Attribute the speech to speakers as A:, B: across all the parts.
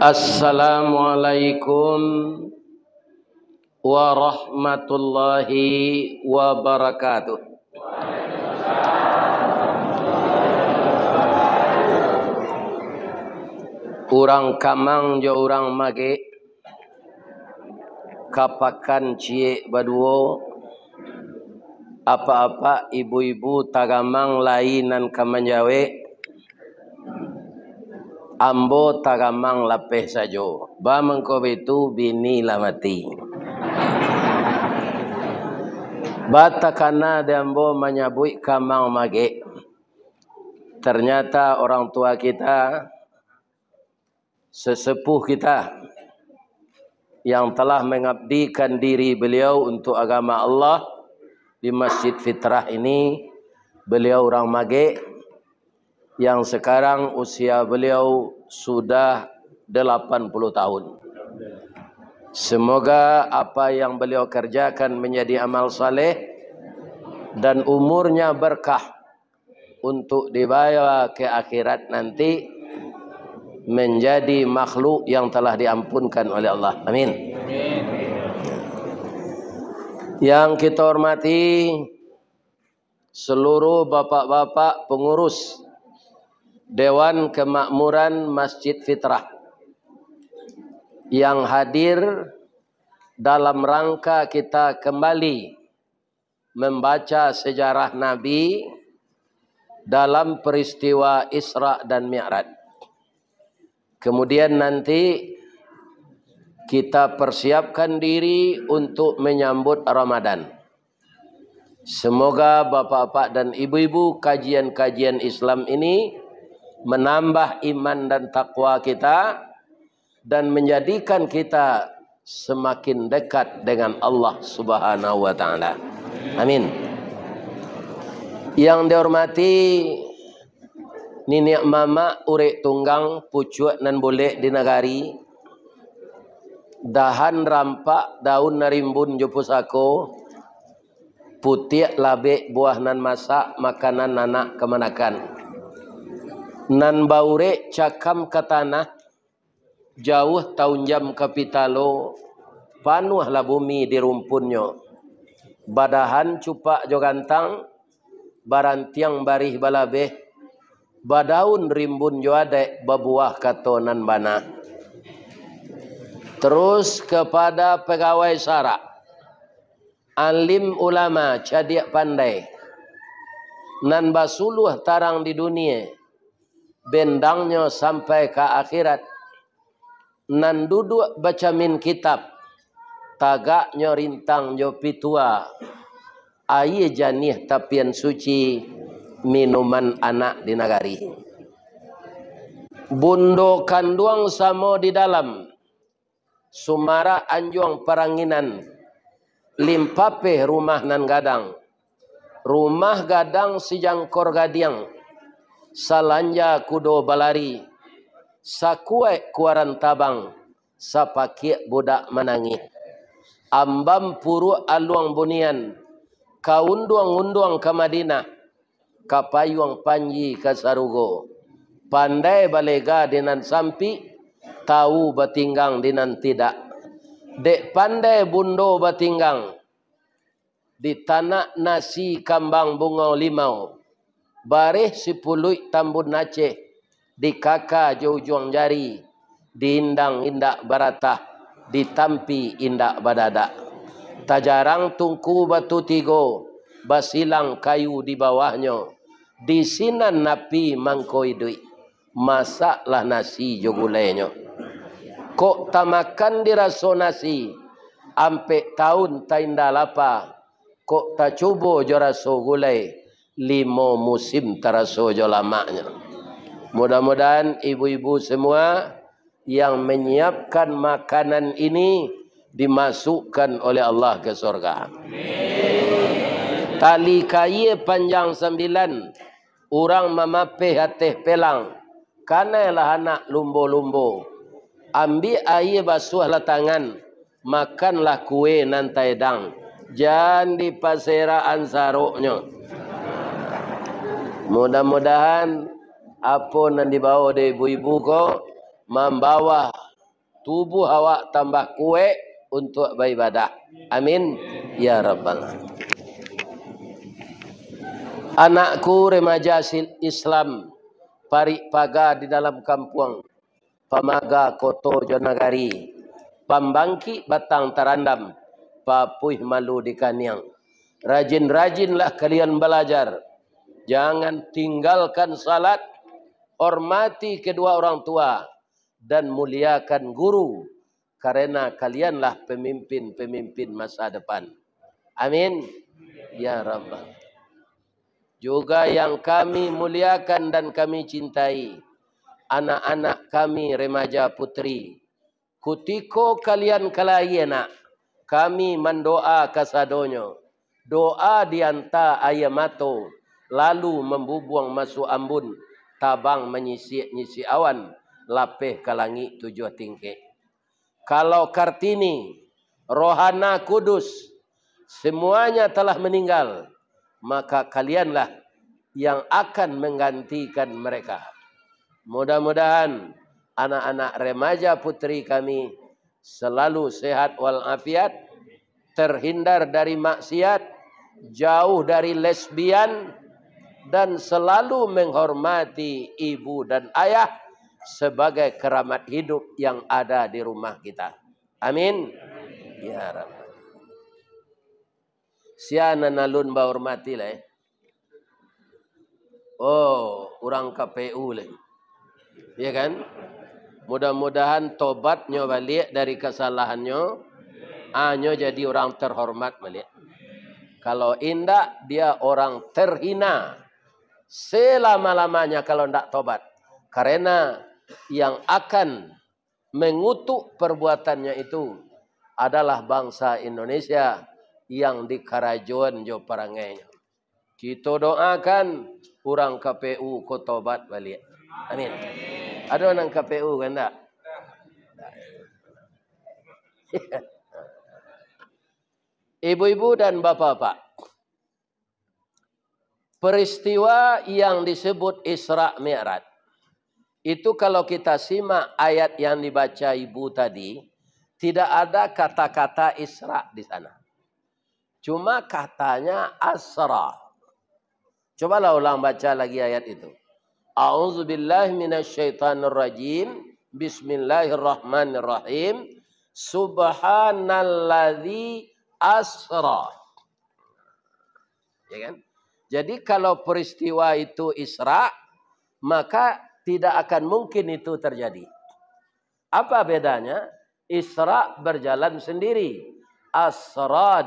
A: Assalamualaikum warahmatullahi wabarakatuh. Urang kamang jo urang mage kapakan cie baduo apa-apa ibu-ibu tagamang lainan kamanjawe ambo tagamang lapeh sajo ba mengko betu bini lamati batakana de ambo menyabui kamang mage. Ternyata orang tua kita, sesepuh kita yang telah mengabdikan diri beliau untuk agama Allah di Masjid Fitrah ini, beliau orang mage yang sekarang usia beliau sudah 80 tahun. Semoga apa yang beliau kerjakan menjadi amal saleh dan umurnya berkah untuk dibawa ke akhirat nanti menjadi makhluk yang telah diampunkan oleh Allah. Amin. Yang kita hormati seluruh bapak-bapak pengurus Dewan Kemakmuran Masjid Fitrah yang hadir dalam rangka kita kembali membaca sejarah Nabi dalam peristiwa Isra dan Mi'raj. Kemudian nanti kita persiapkan diri untuk menyambut Ramadan. Semoga bapak-bapak dan ibu-ibu kajian-kajian Islam ini menambah iman dan takwa kita dan menjadikan kita semakin dekat dengan Allah Subhanahu wa taala. Amin. Yang dihormati Nini mama urek tunggang pucuk nan boleh di negari dahan rampak daun narimbun jopusako putih labe buah nan masak makanan anak kemanakan nan baure cakam ke tanah jauh tahun jam kapitalo panuhlah bumi di rumpunnya badahan cupak jogantang barantiang barih balabeh badaun rimbun joade babuah katonan bana. Terus kepada pegawai sara alim ulama cadiak pandai nan basuluh tarang di dunia bendangnya sampai ke akhirat nan duduk baca min kitab tagaknya rintang jo pitua aye janih tapian suci minuman anak di nagari bundo kanduang samo di dalam sumara anjuang peranginan limpape rumah nan gadang rumah gadang si jangkor gadiang salanja kudo balari sakue kuaran tabang sapakie budak menangi ambam puru aluang bunian kaunduang-unduang ke Madinah kapayuang panji ke Sarugo pandai balega dinan sampi tahu batinggang dinan tidak dek pandai bundo batinggang di tanah nasi kambang bunga limau barih si puluh tambun Aceh di kaka jauh-jauh jari diindang indak baratah ditampi indak badadak tajarang tungku batu tigo basilang kayu di bawahnya di sinan napi mangkoi duit masaklah nasi jogulenya kok tamakan diraso nasi ampe tahun tainda lapa kok tak coba joraso gulai 5 musim taraso jolamanya. Mudah-mudahan ibu-ibu semua yang menyiapkan makanan ini dimasukkan oleh Allah ke surga. Tali kaye panjang 9 orang mamape hateh pelang kanalah anak lumbo-lumbo ambil air basuhlah tangan makanlah kue nantai dang jangan di paseraan saruknya. Mudah-mudahan apa yang dibawa dari ibu-ibu kau membawa tubuh awak tambah kuat untuk beribadah. Amin ya rabbal alamin. Anakku remaja Islam parik paga di dalam kampung, pamaga koto jonagari, pambangki batang tarandam, papuih malu di kaniang. Rajin-rajinlah kalian belajar, jangan tinggalkan salat, hormati kedua orang tua dan muliakan guru, karena kalianlah pemimpin-pemimpin masa depan. Amin ya rabbal. Juga yang kami muliakan dan kami cintai, anak-anak kami remaja putri, kutiko kalian kalayana, kami mendoa kasadonyo, doa dianta ayamato, lalu membubuang masuk ambun, tabang menyisi awan, lapeh kalangi 7 tingkik. Kalau Kartini, Rohana Kudus, semuanya telah meninggal, maka kalianlah yang akan menggantikan mereka. Mudah-mudahan anak-anak remaja putri kami selalu sehat walafiat, terhindar dari maksiat, jauh dari lesbian, dan selalu menghormati ibu dan ayah sebagai keramat hidup yang ada di rumah kita. Amin ya rabbal. Siana nalun ba hormati lah. Oh, orang KPU lah. Ya kan? Mudah-mudahan tobatnya balik dari kesalahannya. Nyo jadi orang terhormat balik. Kalau indak, dia orang terhina selama-lamanya kalau ndak tobat. Karena yang akan mengutuk perbuatannya itu adalah bangsa Indonesia yang di karajuan jo parangainya. Kita doakan orang KPU ko tobat balik. Amin. Ada orang KPU kan tak? Ibu-ibu dan bapak-bapak, peristiwa yang disebut Isra Mi'raj itu kalau kita simak ayat yang dibaca ibu tadi, tidak ada kata-kata Isra di sana. Cuma katanya Asra. Cobalah ulang baca lagi ayat itu. A'udzubillahi minasyaitonirrajim. Bismillahirrahmanirrahim. Subhanalladzi asra. Ya kan? Jadi kalau peristiwa itu Isra, maka tidak akan mungkin itu terjadi. Apa bedanya? Isra berjalan sendiri. Asra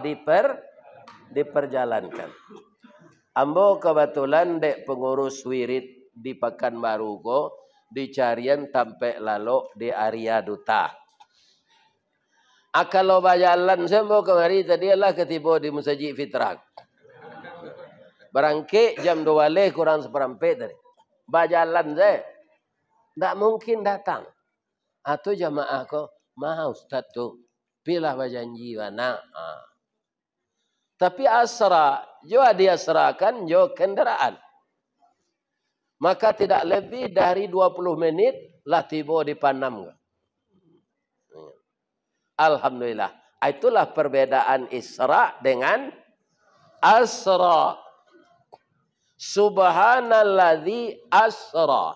A: diperjalankan. Ambo kebetulan dek pengurus wirid di Pekanbaru ko, dicarian tampe lalu di area duta. Kalau berjalan sembo kemari tadi adalah ketiba di Masjid Fitrah. Berangke jam 2 kurang seperempat tadi. Berjalan saya. Tak mungkin datang. Atau jamaah ko, maha ustaz tu. Pilah berjanji mana. Tapi asra, jo dia serahkan, jo kendaraan. Maka tidak lebih dari 20 menit lah tiba di Panam. Alhamdulillah. Itulah perbedaan Isra dengan Asra. Subhanalladzi asra.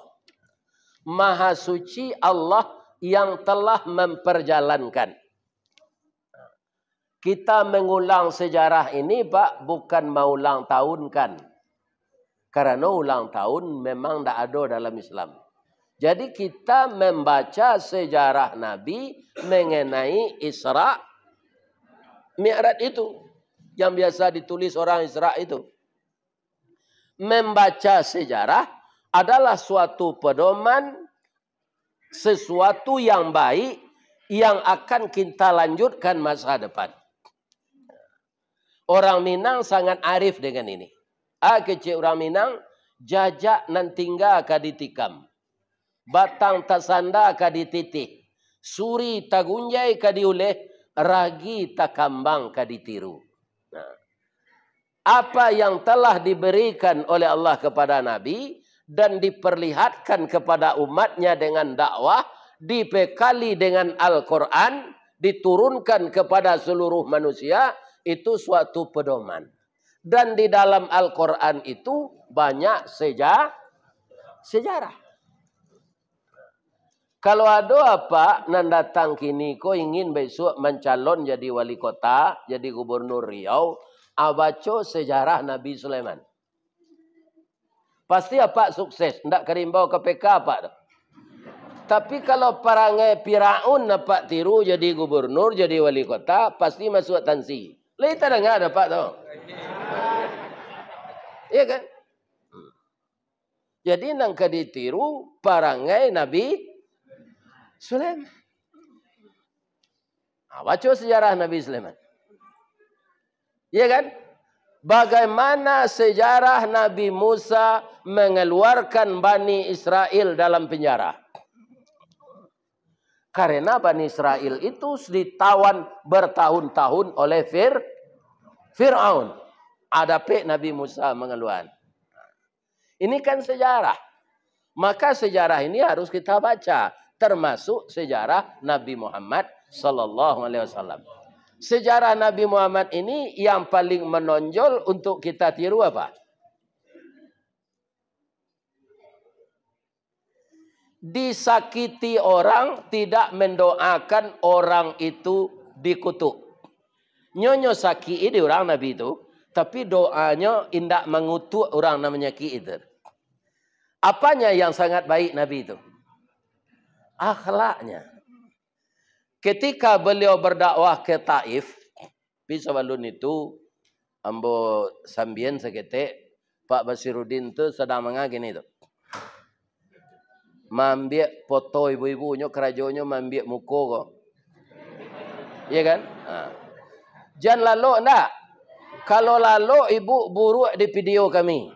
A: Maha suci Allah yang telah memperjalankan. Kita mengulang sejarah ini, Pak, bukan mau ulang tahun kan. Karena ulang tahun memang tidak ada dalam Islam. Jadi kita membaca sejarah Nabi mengenai Isra Mi'raj itu. Yang biasa ditulis orang Isra itu. Membaca sejarah adalah suatu pedoman, sesuatu yang baik yang akan kita lanjutkan masa depan. Orang Minang sangat arif dengan ini. Kecil orang Minang, jajak nan tinggal ka ditikam. Batang tasanda ka dititih. Suri tagunjai ka diuleh, ragi takambang ka ditiru. Nah, apa yang telah diberikan oleh Allah kepada Nabi dan diperlihatkan kepada umatnya dengan dakwah, dibekali dengan Al-Quran, diturunkan kepada seluruh manusia, itu suatu pedoman. Dan di dalam Al-Quran itu banyak sejarah. Kalau ada apa nan datang kini ko ingin besok mencalon jadi wali kota, jadi gubernur Riau, abaco sejarah Nabi Sulaiman. Pasti apa sukses, ndak kerimbau KPK apa dah. Tapi kalau perangai Firaun dapat tiru jadi gubernur, jadi wali kota, pasti masuk tansi. Lita dengar dapat tu. Iya kan? Jadi nang ditiru perangai Nabi Sulaiman. Baca sejarah Nabi Sulaiman. Iya kan? Bagaimana sejarah Nabi Musa mengeluarkan Bani Israel dalam penjara. Karena Bani Israel itu ditawan bertahun-tahun oleh Fir'aun. Adapun Nabi Musa mengeluarkan. Ini kan sejarah. Maka sejarah ini harus kita baca. Termasuk sejarah Nabi Muhammad sallallahu alaihi wasallam. Sejarah Nabi Muhammad ini yang paling menonjol untuk kita tiru apa? Disakiti orang, tidak mendoakan orang itu dikutuk. Nyonya sakit di orang Nabi itu, tapi doanya indak mengutuk orang namanya itu. Apanya yang sangat baik Nabi itu? Akhlaknya. Ketika beliau berdakwah ke Taif, bisa balun itu, ambo sambien sekete, Pak Basiruddin itu sedang mengagin itu. Mambiak foto ibu-ibunya, kerajonya mambiak muka kok. Iya kan? Jangan lalu enggak. Kalau lalu ibu buruk di video kami.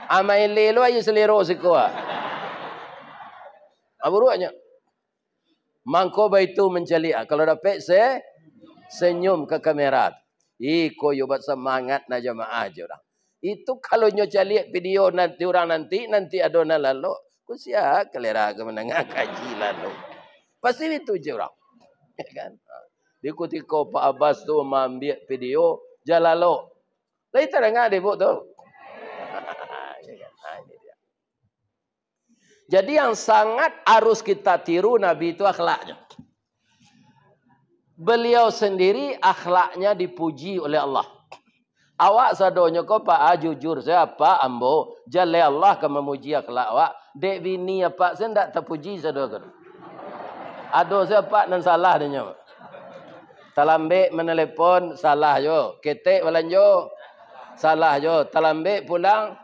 A: Amain lelo aja selero sikuah. Buruknya. Mangko itu mencari. Kalau dapat senyum ke kamera. Iko yobat semangat na jamaah aja orang. Itu kalau nyo cari video nanti orang nanti adona lalu. Kusia kelera ke menengah kaji lalu. Pasti itu je orang. Ya kan? Diikuti kau Pak Abbas tu mengambil video jalalo. Lain tak dengar dia buat tu. Jadi yang sangat harus kita tiru Nabi itu akhlaknya. Beliau sendiri akhlaknya dipuji oleh Allah. Awak sadonya kau Pak jujur saya apa ambo jale Allah ke memuji akhlak awak. Dek bini apa saya tidak terpuji sadonya. Ado saya Pak dan salah dia. Talambe menelepon salah jo. Ketek walanjo salah jo. Talambe pulang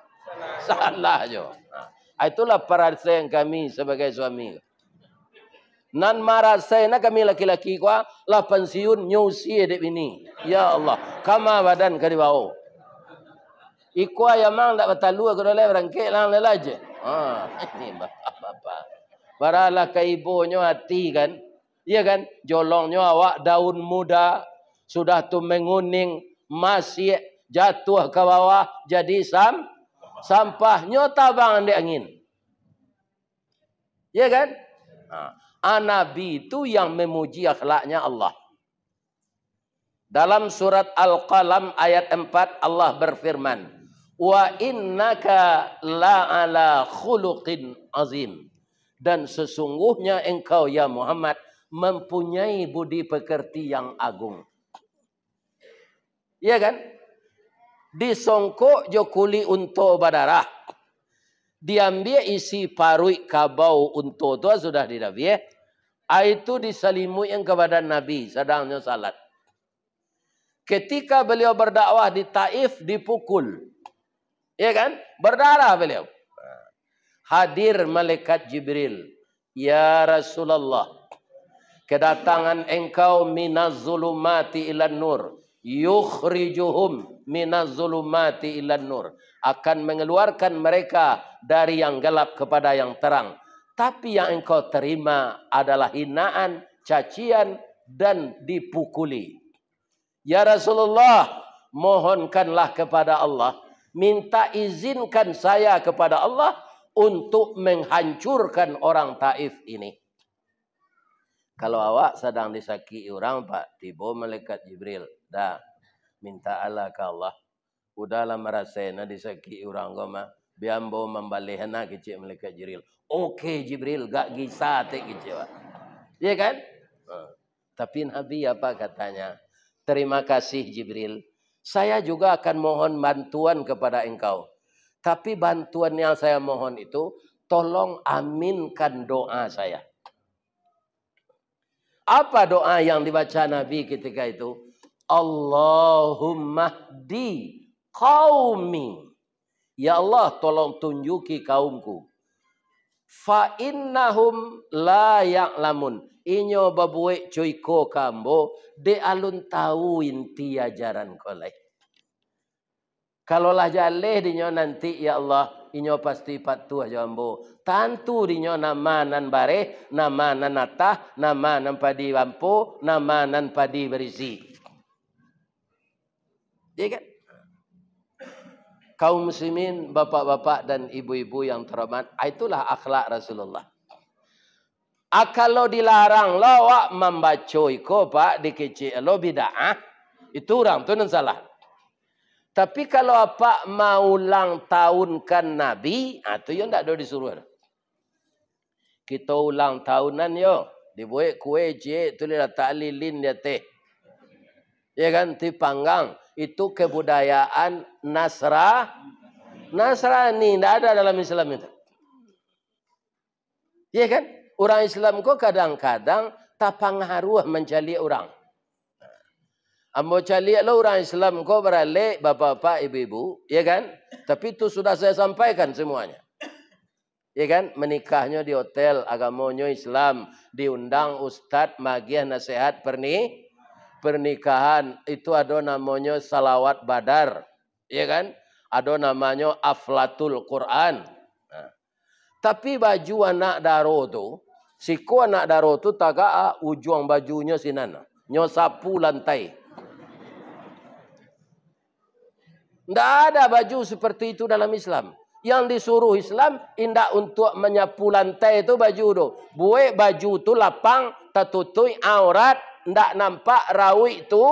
A: salah jo. Itulah perasaan kami sebagai suami. Nan marah saya nak kami laki-laki kuah lah pensiun nyusi dek bini. Ya Allah, kama badan kari bau. Ikua yang mang tak betalu aku dah berangkit lang lelaje. Ini bapa. Baralah ke ibunya hati kan. Iya kan? Jolongnya awak daun muda sudah tu menguning masih jatuh ke bawah jadi sampahnya tabang di angin. Iya kan? Nabi itu yang memuji akhlaknya Allah. Dalam surat Al-Qalam ayat 4 Allah berfirman, "Wa innaka la'ala khuluqin azim." Dan sesungguhnya engkau ya Muhammad mempunyai budi pekerti yang agung. Iya kan? Disongkok jokuli unto badarah. Diambil isi parui kabau unto tu sudah didabi. Itu diselimut yang kepada Nabi sedangnya salat. Ketika beliau berdakwah di Taif dipukul. Ya kan? Berdarah beliau. Hadir malaikat Jibril. Ya Rasulullah. Kedatangan engkau minaz zulumati ilan nur. Yukhrijuhum minaz zulumati ilan nur. Akan mengeluarkan mereka dari yang gelap kepada yang terang. Tapi yang engkau terima adalah hinaan, cacian, dan dipukuli. Ya Rasulullah, mohonkanlah kepada Allah. Minta izinkan saya kepada Allah untuk menghancurkan orang Taif ini. Kalau awak sedang disakiti orang, Pak, tiba malaikat Jibril. Dah, minta Allah ke Allah. Udahlah merasainya disakiti orang kau mah. Biambo membalihana kecil malaikat Jibril. Okey Jibril, gak gisah tak kecil. Ya kan? Tapi Nabi apa katanya? Terima kasih Jibril. Saya juga akan mohon bantuan kepada engkau. Tapi bantuan yang saya mohon itu, tolong aminkan doa saya. Apa doa yang dibaca Nabi ketika itu? Allahumma hdi qaumi. Ya Allah, tolong tunjuki kaumku. Fa innahum la ya'lamun. Inyo babuek cuiko kambo de alun tahu inti ajaran kolek. Kalau lah jaleh dinyo nanti ya Allah, inyo pasti patuh jambo. Tantu dinyo nama nan bare, nama nan natah, nama nan padi lampu, nama nan padi berisi. Ya kan? Kaum muslimin, bapak-bapak dan ibu-ibu yang terhormat, itulah akhlak Rasulullah. Kalau dilarang lawak membaca iko pak dikecil lo bid'ah, itu orang tu nan salah. Tapi kalau apa mau ulang tahunkan Nabi, itu yang tak ada disuruh. Kita ulang tahunan yo, dibuat kue je, tulis tak lilin dia teh. Ya kan, dipanggang. Itu kebudayaan Nasrani, tidak ada dalam Islam itu. Ya kan? Orang Islam kok kadang-kadang tak pengaruh mencari orang. Ambo cari lo orang Islam kok beralih bapak-bapak, ibu-ibu, ya kan? Tapi itu sudah saya sampaikan semuanya. Ya kan? Menikahnya di hotel, agamanya Islam, diundang ustadz, magiah nasihat pernikahan, itu ada namanya salawat badar, ya kan? Ada namanya aflatul Quran. Nah. Tapi baju anak daro tu, siku anak daro tu taga ujung bajunya sinana, nyosapu lantai. Tidak ada baju seperti itu dalam Islam. Yang disuruh Islam indak untuk menyapu lantai itu baju tu. Buat baju tu lapang, tertutup aurat, ndak nampak rawi itu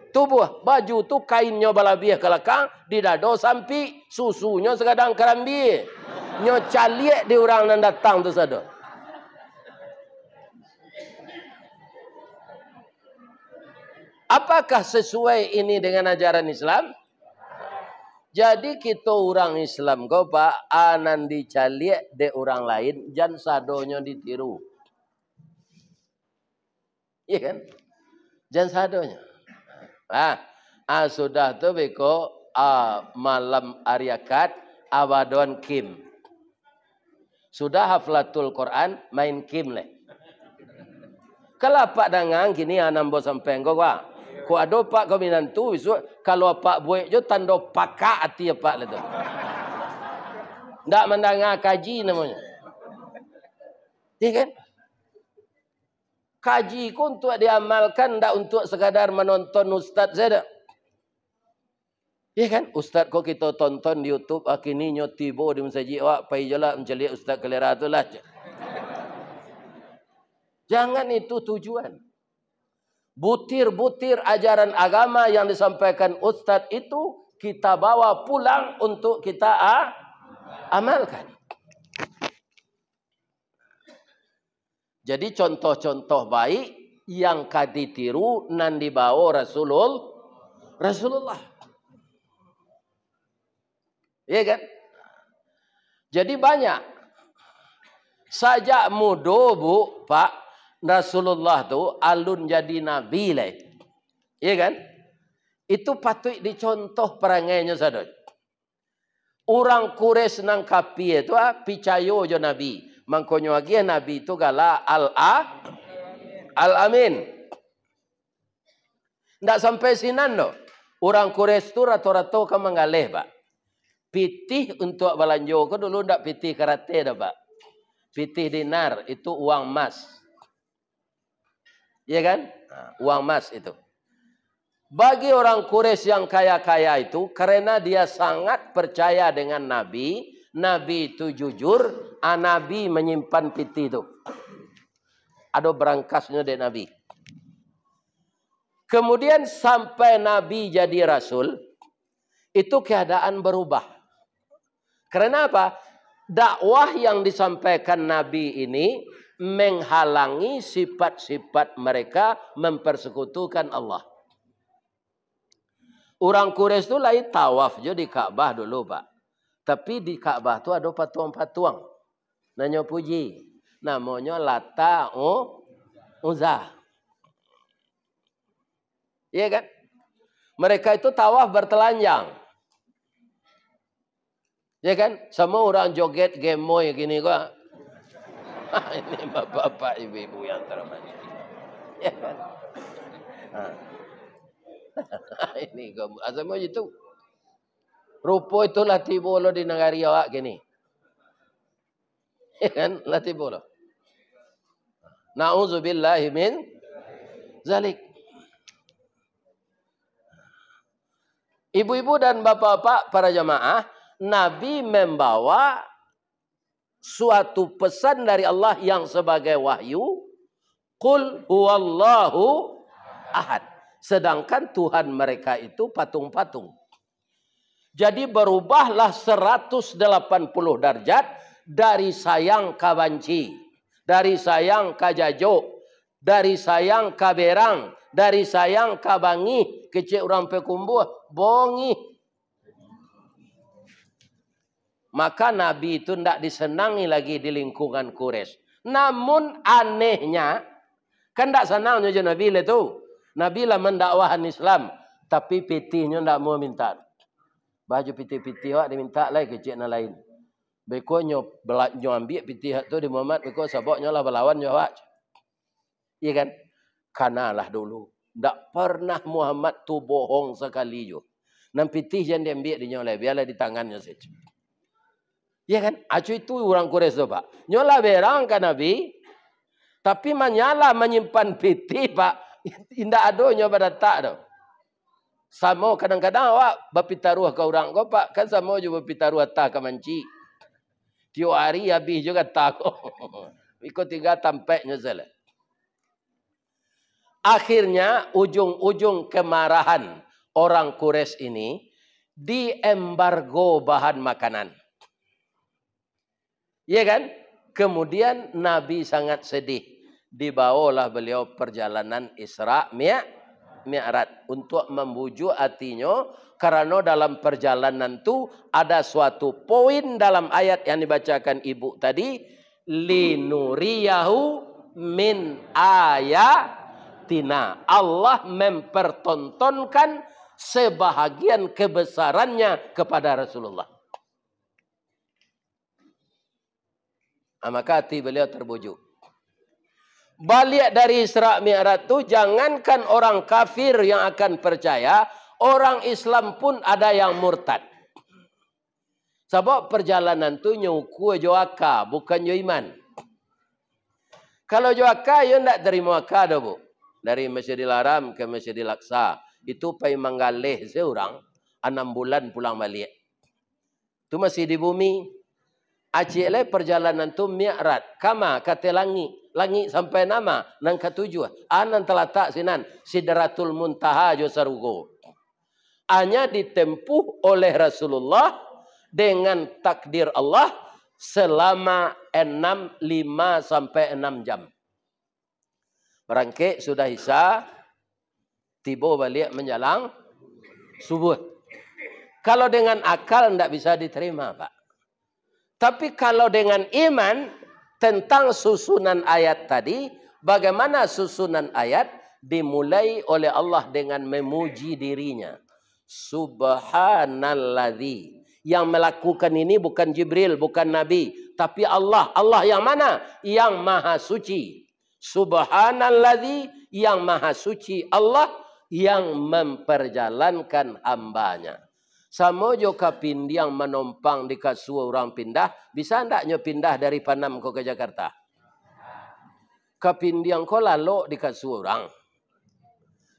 A: tubuh. Baju tu kainnya balabiah ke belakang, di dado sampai susunya sekadang kerambi. Nyo caliek di orang yang datang tu sado. Apakah sesuai ini dengan ajaran Islam? Jadi kita orang Islam kau pak anan dicaliek de orang lain, jan sadonya ditiru. Iya kan? Jan sadonya. Sudah tu beko malam ariakat abadon kim. Sudah haflatul Quran main kim leh. Kalau pak dangang gini anam bos sampai kau pak. Ko ado pak kau minantu isu kalau pak buat jo tando pakak hati pak le tu. Ndak mendengar kaji namanya. Iya kan? Kaji ku untuk diamalkan, ndak untuk sekadar menonton ustaz saja. Iya kan? Ustaz kok kita tonton di YouTube akini nyotibo di masjid awak pai jala menceli ustaz kelera tu lah. Jangan itu tujuan. Butir-butir ajaran agama yang disampaikan ustaz itu kita bawa pulang untuk kita amalkan. Jadi contoh-contoh baik yang kaditiru nan dibawa Rasulullah. Iya kan? Jadi banyak. Sajak muda bu, Pak, Rasulullah tu alun jadi nabi lah. Iya kan? Itu patut dicontoh perangainya sadar. Orang Quraisy nang kapi itu picayo jo nabi. Mangkonyo lagi nabi itu gala al-amin. Ndak sampai sinan no. Orang Quraisy itu rata-rata kan mengalih, Pak. Pitih untuk belanjo ko dulu ndak pitih karate dah, Pak. Pitih dinar itu uang emas. Iya kan? Uang emas itu. Bagi orang Quraisy yang kaya-kaya itu, karena dia sangat percaya dengan Nabi, Nabi itu jujur, Nabi menyimpan piti itu. Ada berangkasnya dari Nabi. Kemudian sampai Nabi jadi Rasul, itu keadaan berubah. Karena apa? Dakwah yang disampaikan Nabi ini menghalangi sifat-sifat mereka mempersekutukan Allah. Orang Quraisy itu lain tawaf je di Ka'bah dulu, Pak. Tapi di Ka'bah itu ada patung-patung. Nanya puji. Namanya Lata Uzza. Iya kan? Mereka itu tawaf bertelanjang. Ya kan? Semua orang joget gemoy gini kok. Ini bapak-bapak, ibu-ibu yang terhormat. Ya kan? Ini kamu. Asal itu. Rupa itu latih bola di negara awak gini. Ya kan? Latih bola. Na'udzubillahi min zalik. Ibu-ibu dan bapak-bapak para jamaah, Nabi membawa suatu pesan dari Allah yang sebagai wahyu. Qul huwallahu ahad. Sedangkan Tuhan mereka itu patung-patung. Jadi berubahlah 180 derajat dari sayang ka banci, dari sayang ka jajo, dari sayang ka berang, dari sayang ka bangi, kecil orang pekumbuh, bongi. Maka Nabi itu tidak disenangi lagi di lingkungan Quraisy. Namun anehnya, kan tidak senangnya je Nabi itu. Nabi lah mendakwahan Islam, tapi pitihnya tidak mau minta. Baju pitih-pitih awak diminta lagi kecil na lain. Bekonya belaknya ambil pitih tu di Muhammad, beko saboknya lah berlawan awak. Iya kan? Kanalah dulu. Tak pernah Muhammad tu bohong sekali jo. Nam pitih yang diambil di nyoleh, biarlah di tangannya saja. Ya kan? Acu itu orang Quraisy tu, Pak. Nyola berang kan Nabi. Tapi menyala menyimpan pitih, Pak. Indah adonya pada tak tu. Sama kadang-kadang awak berpitaruh ke orang kau, Pak. Kan sama juga berpitaruh tak ke manci. Tiap hari habis juga tak. Ikut tiga tampaknya salah. Akhirnya ujung-ujung kemarahan orang Quraisy ini diembargo bahan makanan. Ya kan? Kemudian Nabi sangat sedih. Dibawalah beliau perjalanan Isra Mi'raj untuk membujuk hatinya, karena dalam perjalanan itu ada suatu poin dalam ayat yang dibacakan ibu tadi, linuriyahu min ayatina. Allah mempertontonkan sebahagian kebesarannya kepada Rasulullah. Maka hati beliau terbujuk. Balik dari Isra Mi'raj itu, jangankan orang kafir yang akan percaya, orang Islam pun ada yang murtad. Sebab perjalanan itu nyuku joaka, bukan jo iman. Kalau joaka, yo tidak terima akad, Bu. Dari Masjidil Haram ke Masjidil Aqsa. Itu pay menggalih seorang, 6 bulan pulang balik. Itu masih di bumi. Acile perjalanan tu Mi'raj. Kama kata langit. Langit sampai nama. Nang ketujuh. Anan telatak sinan. Sidratul Muntaha jo sarugo. Hanya ditempuh oleh Rasulullah dengan takdir Allah selama 5 sampai 6 jam. Berangkit sudah Isya. Tiba balik menjelang subuh. Kalau dengan akal tidak bisa diterima, Pak. Tapi kalau dengan iman tentang susunan ayat tadi, bagaimana susunan ayat dimulai oleh Allah dengan memuji dirinya. Subhanalladzi. Yang melakukan ini bukan Jibril, bukan Nabi, tapi Allah. Allah yang mana? Yang maha suci. Subhanalladzi, yang maha suci Allah yang memperjalankan hambanya. Sama juga pindi yang menompang di kasua orang pindah. Bisa tidaknya pindah dari Panam ke Jakarta? Kapindi yang kau lalu di kasua orang.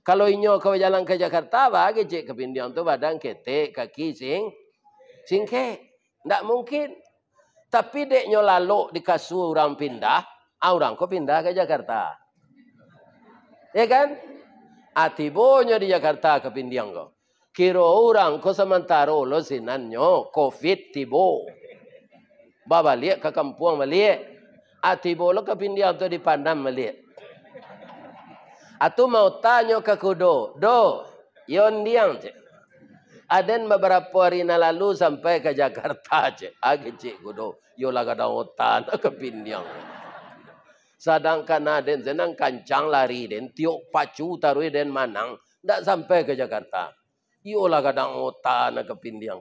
A: Kalau inyo kau jalan ke Jakarta, bagi cek kapindi yang tu badan ketek, kaki singke. Tidak mungkin. Tapi deknya lalu dikasih orang pindah, orang kok pindah ke Jakarta. Ya kan? Atibonya di Jakarta ke Pindiang kok. Kira orang kok sementara lo sinanyo COVID tibo. Babalik ke kampung balik. Atibo lo ke Pindiang tu dipandang balik. Atu mau tanya ke kudo, do, yon diang cik. Aden beberapa hari lalu sampai ke Jakarta cik. Agi cik kudo, yo lah kadang otan ke Pindiang. Sedangkan aden senang kancang lari den, tiok pacu taruh den manang, ndak sampai ke Jakarta. Yo lah kadang otan ke Pindiang.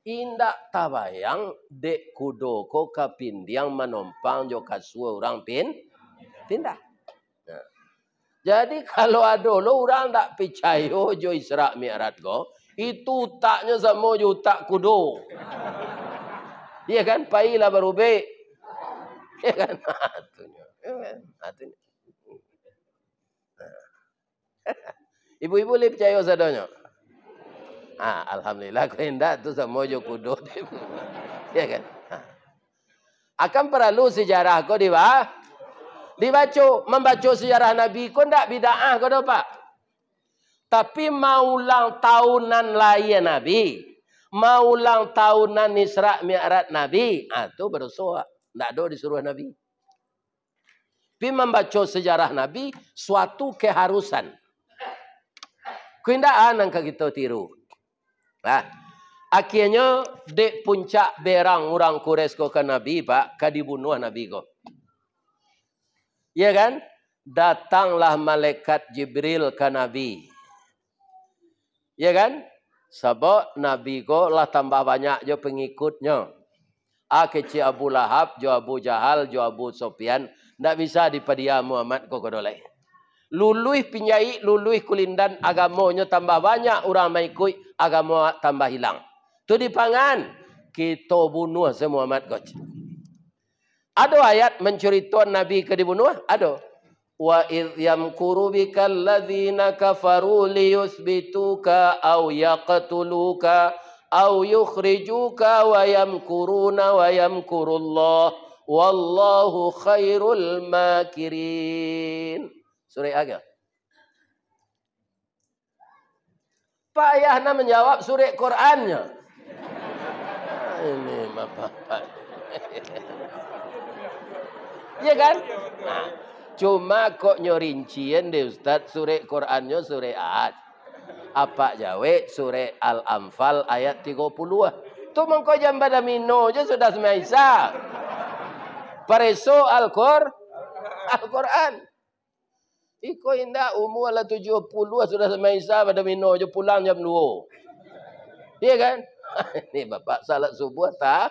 A: Indak tabayang dek kudo ko ke Pindiang menumpang jo kasua orang pindah. Nah. Jadi kalau ada lo orang tak percaya jo Isra Mi'raj go, itu taknya sama jo tak kudo. Iya kan? Pailah baru be. Iya kan? Ibu-ibu boleh percaya sadanya? Alhamdulillah kau hendak tu sama jo kudo. Iya kan? Akan perlu sejarah kau membaca sejarah Nabi kau ndak bid'ah kau dah Pak. Tapi mau ulang tahunan layan Nabi, mau ulang tahunan Isra Mi'raj Nabi, tu bersuah. Ndak ada disuruh Nabi. Tapi membaca sejarah Nabi suatu keharusan. Kau ndak nang kita tiru. Akhirnya dek puncak berang orang Quraisy ko ke Nabi Pak, ka dibunuh Nabi ko. Ya kan? Datanglah malaikat Jibril ke Nabi. Ya kan? Sebab Nabi ko lah tambah banyak je pengikutnya. Kecil Abu Lahab, jo Abu Jahal, jo Abu Sufyan. Tak bisa dipadia Muhammad ko kodolai. Luluih pinjai, luluih kulindan agamanya tambah banyak. Orang mengikut agama tambah hilang. Tu dipangan. Kita bunuh semua Muhammad ko. Ada ayat menceritakan Nabi ke dibunuh? Ada. Wa idh yamkuru bikal ladzina kafaru liyusbituka aw yaqtuluka aw yukhrijuka wa yamkuruna wa yamkurullah wallahu khairul makirin. Surah Aga. Pak Ayahna menjawab surah Qurannya. Ini bapak. Ya kan? Cuma kok nyorincian deh Ustaz surah Qurannya surah Ad. Apa jawe surah Al-Anfal ayat 30. Tu mengko jam pada mino je sudah semaisa. Pareso Al-Quran. Iko indah umur ala 70 sudah semaisa pada mino je pulang jam 2. Iya kan? Ini bapak salat subuh tak?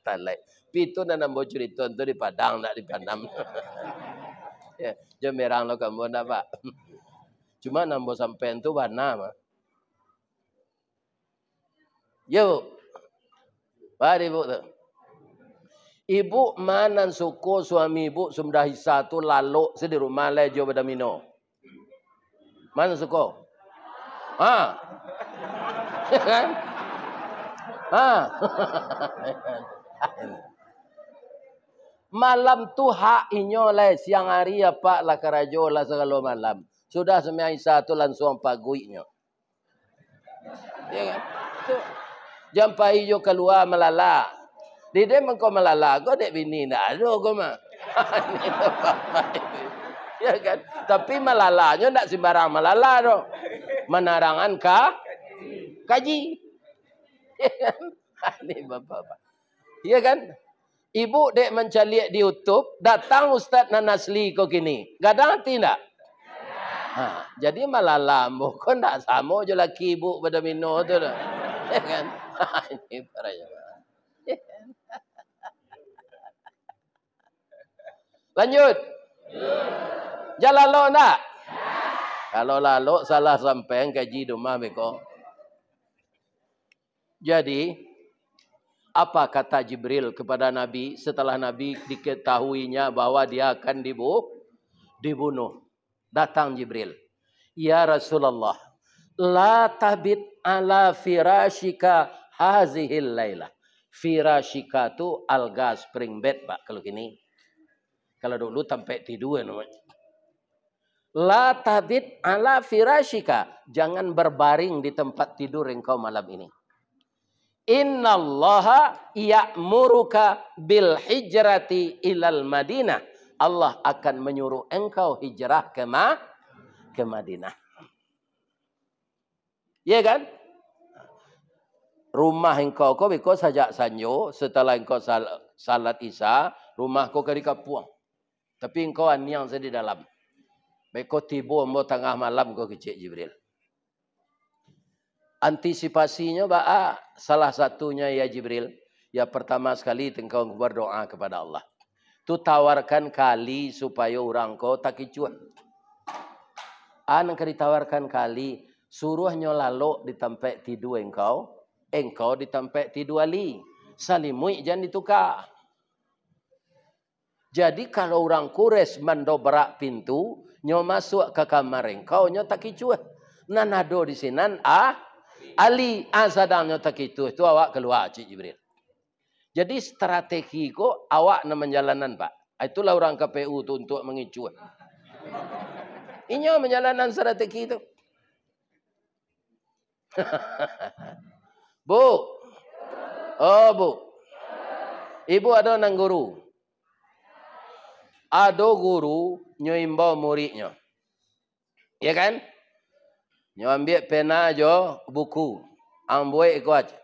A: Talai. Pitu na nambo cerita tu di Padang nak di Panam. Ya, jom merang lo kamu ndak Pak. Cuma nambo sampean tu warna mah. Yo. Pak ibu tu. Ibu manan suku suami ibu sudah hisa tu lalu di rumah le jo pada mino. Mana suku? Kan? Malam tu hak inyo lah siang hari apa lah kerajo lah segala malam. Sudah semai satu langsung paguinya. Ya kan? Tu. Jam pagi keluar melala. Di dia mengko melala, kau dek bini ndak ada kau mah. Ya kan? Tapi melalanya ndak sembarang melala do. Menarangan kaji. Ya kan? Ini bapak-bapak. Ya kan? Ibu dek mencaliak di YouTube, datang Ustaz Nanasli kau kini. Gadang hati ndak? Jadi malala bukan ndak sama je laki ibu pada mino tu dah. Ya kan? Ini para jemaah. Lanjut. Jalan lo ndak? Kalau lalu salah sampai kaji rumah beko. Jadi apa kata Jibril kepada Nabi setelah Nabi diketahuinya bahwa dia akan dibunuh? Datang Jibril. Ya Rasulullah, la tabit ala firashika hazihil lailah. Firashika tu alga spring bed, Pak, kalau gini. Kalau dulu tempat tidur namanya. La tabit ala firashika. Jangan berbaring di tempat tidur engkau malam ini. Innallaha ya'muruka bil hijrati ilal Madinah. Allah akan menyuruh engkau hijrah ke Madinah. Ya kan? Rumah engkau ko biko sajak sanyo setelah engkau salat isya, rumah kau ke di kapuang. Tapi engkau aniang di dalam. Beko tibo mo tengah malam kau kecik Jibril. Antisipasinya salah satunya ya Jibril. Ya pertama sekali engkau berdoa kepada Allah. Tu tawarkan kali supaya orang kau tak kicuan. Anang ditawarkan kali suruh nyolalo di tempat tidur engkau di tempat tidur Ali. Salimui jangan ditukar. Jadi kalau orang Quraisy mendobrak pintu, nyo masuk ke kamar engkau, nyo tak kicuan. Nanado di sinan Ali sadang nyo tak kicu. Itu awak keluar Cik Jibril. Jadi strategi ko awak na menjalanan Pak. Itulah orang KPU tu untuk mengicuan. Inyo menjalanan strategi itu. Bu. Oh Bu. Ibu ada nang guru. Ada guru nyo imbau muridnya. Ya kan? Nyo ambil pena jo buku. Ambuai ko aja.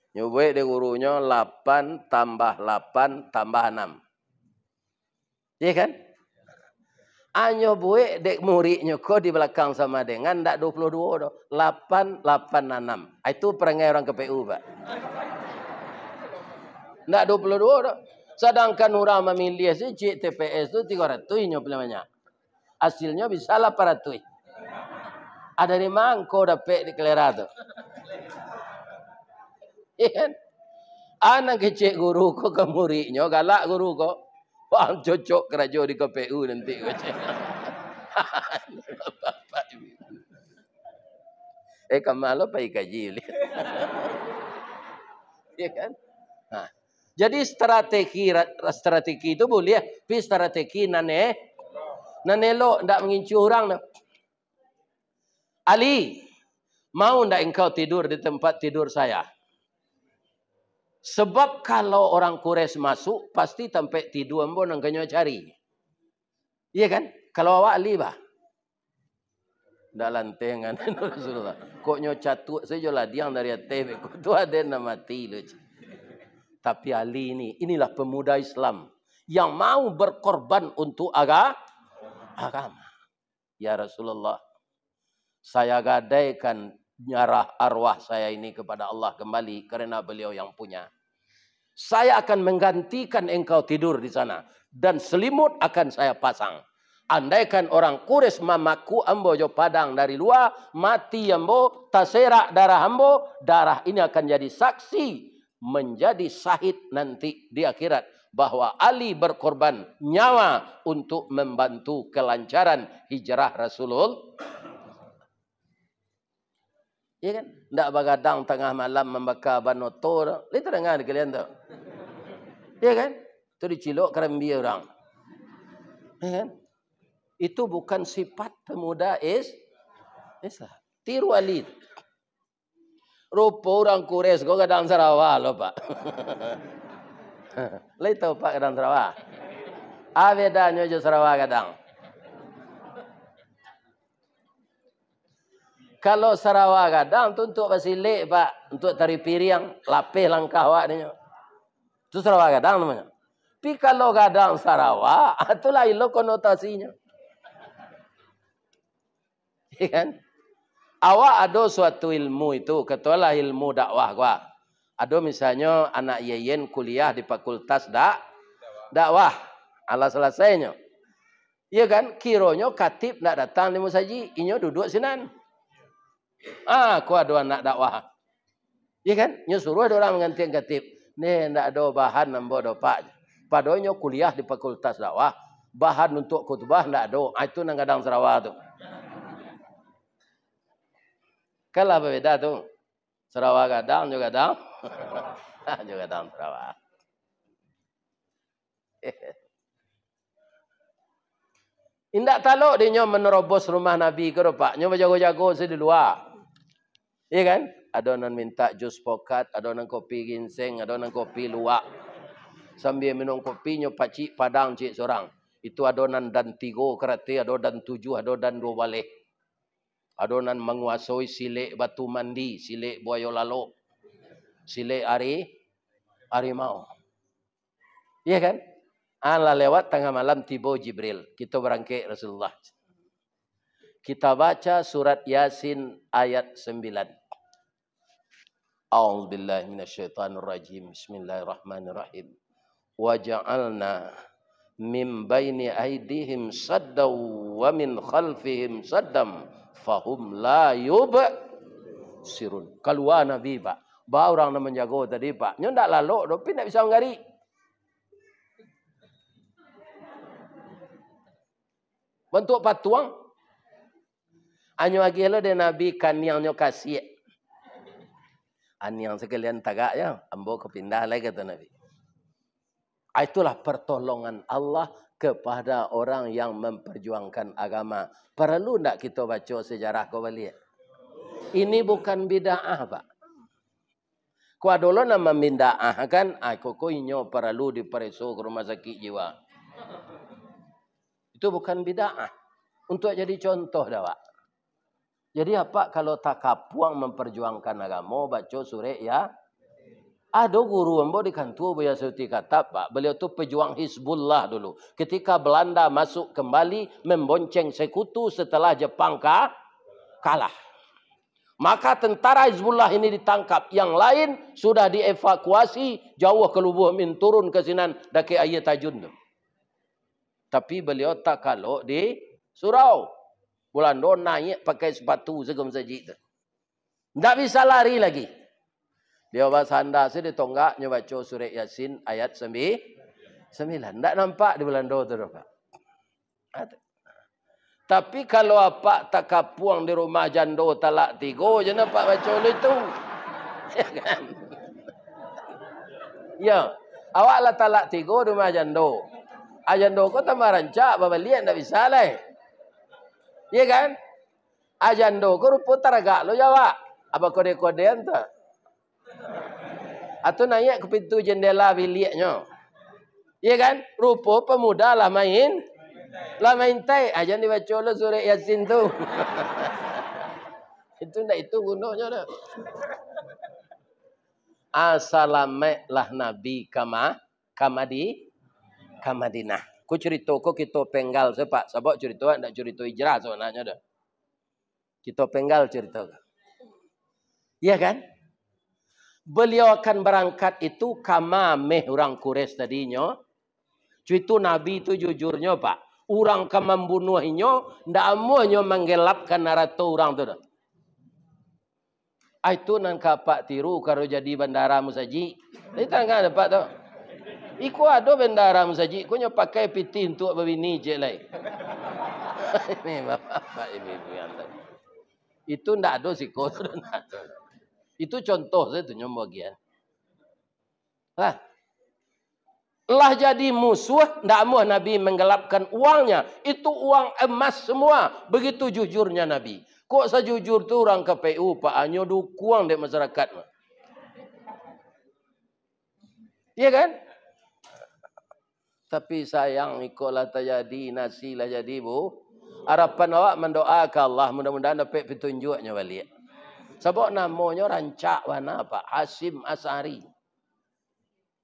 A: Nyo buat de gurunya 8 tambah 8 tambah 6. Ya kan? Anyo buat dek muridnya ko di belakang sama dengan ndak 22 do. 8 8 6. Itu perangai orang KPU, Pak. Ndak 22 do. Sedangkan orang memilih si TPS tu 300 nyo namanya. Hasilnya bisa 800. Ada di mangko dapat di kelera tu. Ya kan? Anak kecil guru ko ke muridnya galak guru ko. Wah, cocok kerja di KPU nanti. Kamalo pa ikaji. Ya kan? Nah, jadi strategi itu boleh, tapi strategi nanelo ndak mengincu orang. Ali, mau ndak engkau tidur di tempat tidur saya? Sebab kalau orang Quraisy masuk, pasti tempat tidur ambo nang kanyo cari. Iya kan? Kalau awak Ali bah. Ndak lantengan Rasulullah. Kok nyo catut saja lah diang dari TV. Kok tu ada nama mati lu. Tapi Ali inilah pemuda Islam yang mau berkorban untuk agama. Ya Rasulullah, saya gadaikan nyarah arwah saya ini kepada Allah kembali karena beliau yang punya. Saya akan menggantikan engkau tidur di sana dan selimut akan saya pasang. Andaikan orang Quraisy mamaku ambo jo padang dari luar, mati ambo, taserak darah ambo, darah ini akan jadi saksi menjadi syahid nanti di akhirat bahwa Ali berkorban nyawa untuk membantu kelancaran hijrah Rasulullah. Ya kan? Ndak begadang tengah malam membakar banoto. Lihat dengar kalian tu. Ya kan? Itu dicilok kerambi orang. Ya kan? Itu bukan sifat pemuda Islam. Tiru Ali. Rupa orang Quraisy kau kadang Sarawak loh Pak. Lihat tahu Pak kadang Sarawak. Bedanya je Sarawak kadang. Kalau Sarawak kadang tu untuk basilik Pak, untuk tari piring, lapis langkah awak ni. Itu Sarawak kadang namanya. Tapi kalau kadang Sarawak, itulah ilo konotasinya. Ya kan? Awak ada suatu ilmu itu, ketualah ilmu dakwah gua. Ada misalnya anak Yeyen kuliah di fakultas dakwah. Ala selesainya. Ya kan? Kironyo katib nak datang di musaji, inyo duduk sinan. Aku ada anak dakwah. Ya kan? Nyo suruh ada orang mengganti katib. Ni ndak ada bahan nambo do Pak. Padahal kuliah di fakultas dakwah, bahan untuk khutbah ndak ada. Itu nang kadang Sarawak tu. Kalau beda tu. Sarawak kadang juga kadang. Juga dalam Sarawak. Indak taluk dia menerobos rumah Nabi ke Pak. Nyo jago-jago di luar. Iya kan? Ada orang minta jus pokat, ada orang kopi ginseng, ada orang kopi luwak. Sambil minum kopi nyo pacik padang cik seorang. Itu adonan dan 3 kerati, adonan 7, adonan 2 balik. Adonan menguasai silik batu mandi, silik buaya lalu, silik harimau. Iya kan? Allah lewat tengah malam tiba Jibril. Kita berangkat Rasulullah. Kita baca surat Yasin ayat 9. A'udzubillahi minasyaitonirrajim. Bismillahirrahmanirrahim. Wa ja'alna min baini aydihim saddaw wa min khalfihim saddam fahum la yubsirun. Keluar Nabi Pak. Ba orang nak menjaga tadi Pak. Nyo ndak lalu, tapi ndak bisa menggari. Bentuk patuang. Anyo lagi lo de Nabi kaniang nyo kasih. Aniang sekalian tagak ya, ambo kepindah lagi kata Nabi. Itulah pertolongan Allah kepada orang yang memperjuangkan agama. Perlu tak kita baca sejarah kembali? Ini bukan bid'ah, Pak. Kau dulu nama bid'ah kan? Kau inyo perlu diperiksa ke rumah sakit jiwa. Itu bukan bid'ah. Untuk jadi contoh dah, Pak. Jadi apa kalau tak kapuang memperjuangkan agama, baca surah ya? Ada guru ambo di kantor biasa kata Pak, beliau tu pejuang Hizbullah dulu. Ketika Belanda masuk kembali membonceng sekutu setelah Jepang kalah. Maka tentara Hizbullah ini ditangkap. Yang lain sudah dievakuasi jauh ke Lubuh turun ke sinan daki ayat tajun. Tapi beliau tak kalau di surau. Bulan do naik pakai sepatu segam saji. Tak bisa lari lagi. Dia bahasa anda sih di tonggak baca surah Yasin ayat 9. Tak nampak di bulan do tu Pak. Tapi kalau apa tak kapuang di rumah jando talak 3 je nampak baca itu. Ya kan? Ya. Awaklah talak 3 di rumah jando. Ajando ko tambah rancak babalian tak bisa lah. Ya kan? Ajando ko rupo taragak lo jawab. Apa kode-kodean tu? Atau naik ke pintu jendela biliknya. Ya kan? Rupo pemuda lah main. Lah main tai. Ajan dibaca lo surah Yasin tu. Itu gunanya dah. Assalamualaikum Nabi Kamadinah. Ku cerita ko kita penggal sepak. Sebab cerita ndak cerita hijrah sebenarnya dah. Kita penggal cerita. Ya kan? Beliau akan berangkat itu kama meh orang Quraisy tadinya. Itu Nabi itu jujurnya Pak. Orang ke membunuhnya ndak amuhnya menggelapkan narato orang tu dah. Itu nan kapak tiru kalau jadi bandara musaji. Itu kan dapat tu. Iku ada bendara musaji, ko nyo pakai piti untuk berbini je lai. Ini bapak ibu yang tadi. Itu ndak ada siko tu ndak ada. Itu contoh saya tu nyom bagian. Lah. Lah jadi musuh, ndak mau Nabi menggelapkan uangnya. Itu uang emas semua. Begitu jujurnya Nabi. Kok sejujur tu orang KPU Pak Anyo dukuang di masyarakat. Iya kan? Tapi sayang ikutlah terjadi, nasi lah jadi bu. Harapan awak mendoakan Allah mudah-mudahan dapat petunjuknya balik. Sebab namanya rancak mana Pak Hasim Asari.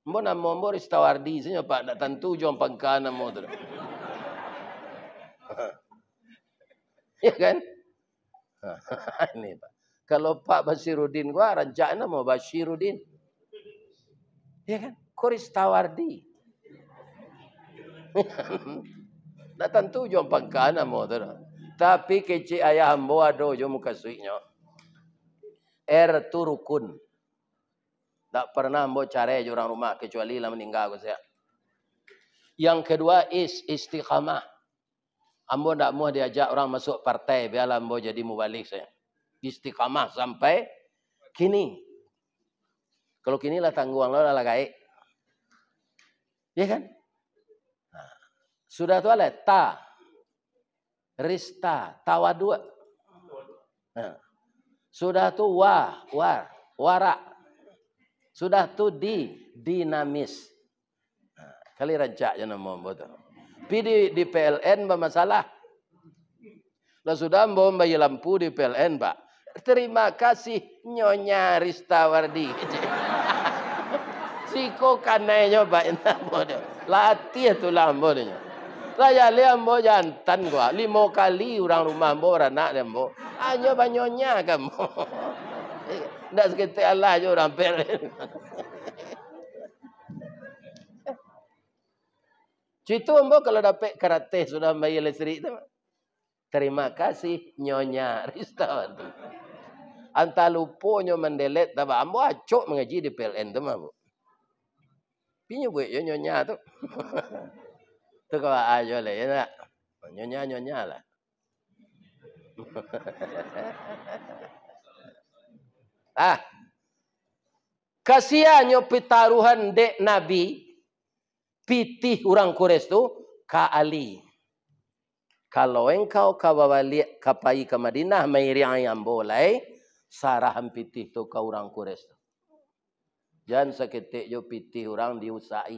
A: Mbok nama mbok Ristawardi saja Pak, tak tentu jom pangkat nama tu. Ya kan? Ini Pak. Kalau Pak Basiruddin gua rancak nama Basiruddin. Ya kan? Ko Ristawardi. Tak tentu jom pangkat nama tu. Tapi kecik ayah hambo ada jom muka suiknya. Tu rukun. Tak pernah hambo cari orang rumah kecuali lah meninggal saya. Yang kedua istiqamah. Hambo tak mau diajak orang masuk partai biarlah hambo jadi mubalik saya. Istiqamah sampai kini. Kalau kini lah tangguang lo lah gaik. Ya kan? Nah, sudah tu lah ta, rista, tawa dua. Nah, sudah tu wara. Sudah tu dinamis. Nah, kali rancak je nama betul. Pi di PLN bermasalah. Lah sudah mbak bayi lampu di PLN, Pak. Terima kasih Nyonya Rista Wardi. Siko kanainya Pak entah bodoh. Latih tu lambo dia. Saya lihat ambo jantan gua 5 kali orang rumah ambo anak dia ambo. Hanya banyonya kamu. Ndak seketik Allah je orang PLN. Citu ambo kalau dapat karate sudah bayar listrik tu. Terima kasih Nyonya Rista. Anta luponyo mendelet tabah ambo acok mengaji di PLN tu mah bu. Pinya buat nyonya tu. Tu kau aja lah ya nak. Nyonya lah. Kasihannya pitaruhan dek Nabi pitih orang Quraisy tu ka Ali. Kalau engkau kabawali kapai ke Madinah mairiang yang boleh sarahan pitih tu ka orang Quraisy. Jangan seketik jo pitih orang diusai.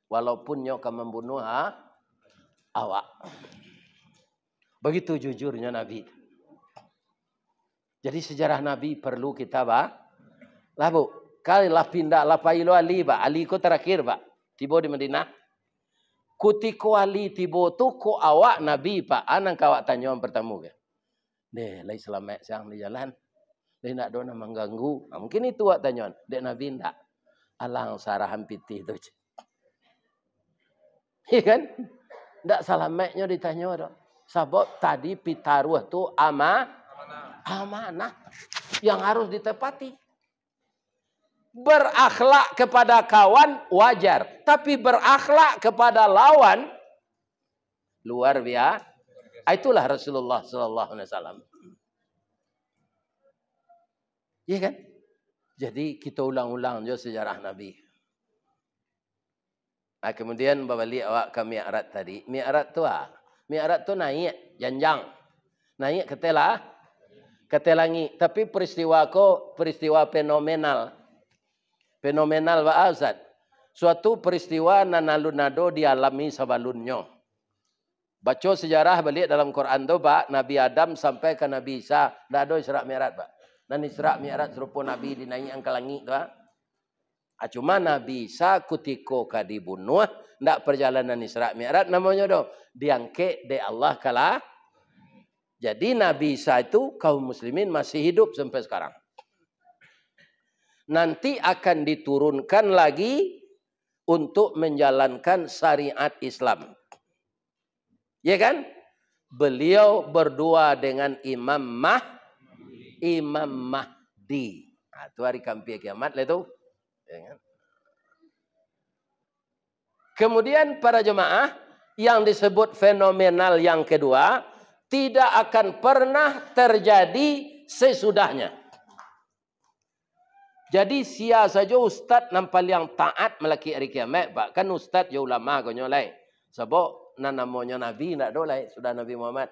A: Walaupun nyo akan membunuh awak. Begitu jujurnya Nabi. Jadi sejarah Nabi perlu kita lah bu. Kali lah pindah lah pailo Ali ba. Ali ko terakhir ba. Tiba di Madinah. Kutiko Ali tiba tu ko awak Nabi pak. Anang kawak tanya yang pertama ke. Deh, lai selamat siang di jalan. Dia nak dona mengganggu. Nah, mungkin itu wak tanya. Dek Nabi ndak. Alang sarahan pitih tu. Iya kan? Ndak selamatnya ditanya dong. Sebab tadi pitaruh tu amanah yang harus ditepati. Berakhlak kepada kawan wajar, tapi berakhlak kepada lawan luar biasa. Itulah Rasulullah sallallahu alaihi wasallam. Iya kan? Jadi kita ulang-ulang je sejarah Nabi. Nah, kemudian balik awak ke Mi'raj tadi. Mi'raj tu naik janjang. Naik ke langit. Tapi peristiwa fenomenal. Fenomenal wa Ustaz. Suatu peristiwa nanalunado dialami sabalunnya. Baca sejarah balik dalam Quran tu Pak, Nabi Adam sampai ke Nabi Isa, dak ada Isra Mi'raj Pak. Dan Isra Mi'raj serupa Nabi dinaikkan ke langit tu. Cuma Nabi Isa kutiko ka dibunuh, ndak perjalanan Isra Mi'raj namanya do. Diangkat de Allah kala. Jadi Nabi Isa itu kaum muslimin masih hidup sampai sekarang. Nanti akan diturunkan lagi untuk menjalankan syariat Islam. Ya kan? Beliau berdua dengan Imam Mahdi. Nah, itu hari kampir kiamat lah itu. Ya kan? Kemudian para jemaah yang disebut fenomenal yang kedua tidak akan pernah terjadi sesudahnya. Jadi sia saja ustaz nampal yang taat melaki hari kiamat. Bahkan ustaz ya ulama kau nyolai. Sebab namanya Nabi nak dolai. Sudah Nabi Muhammad.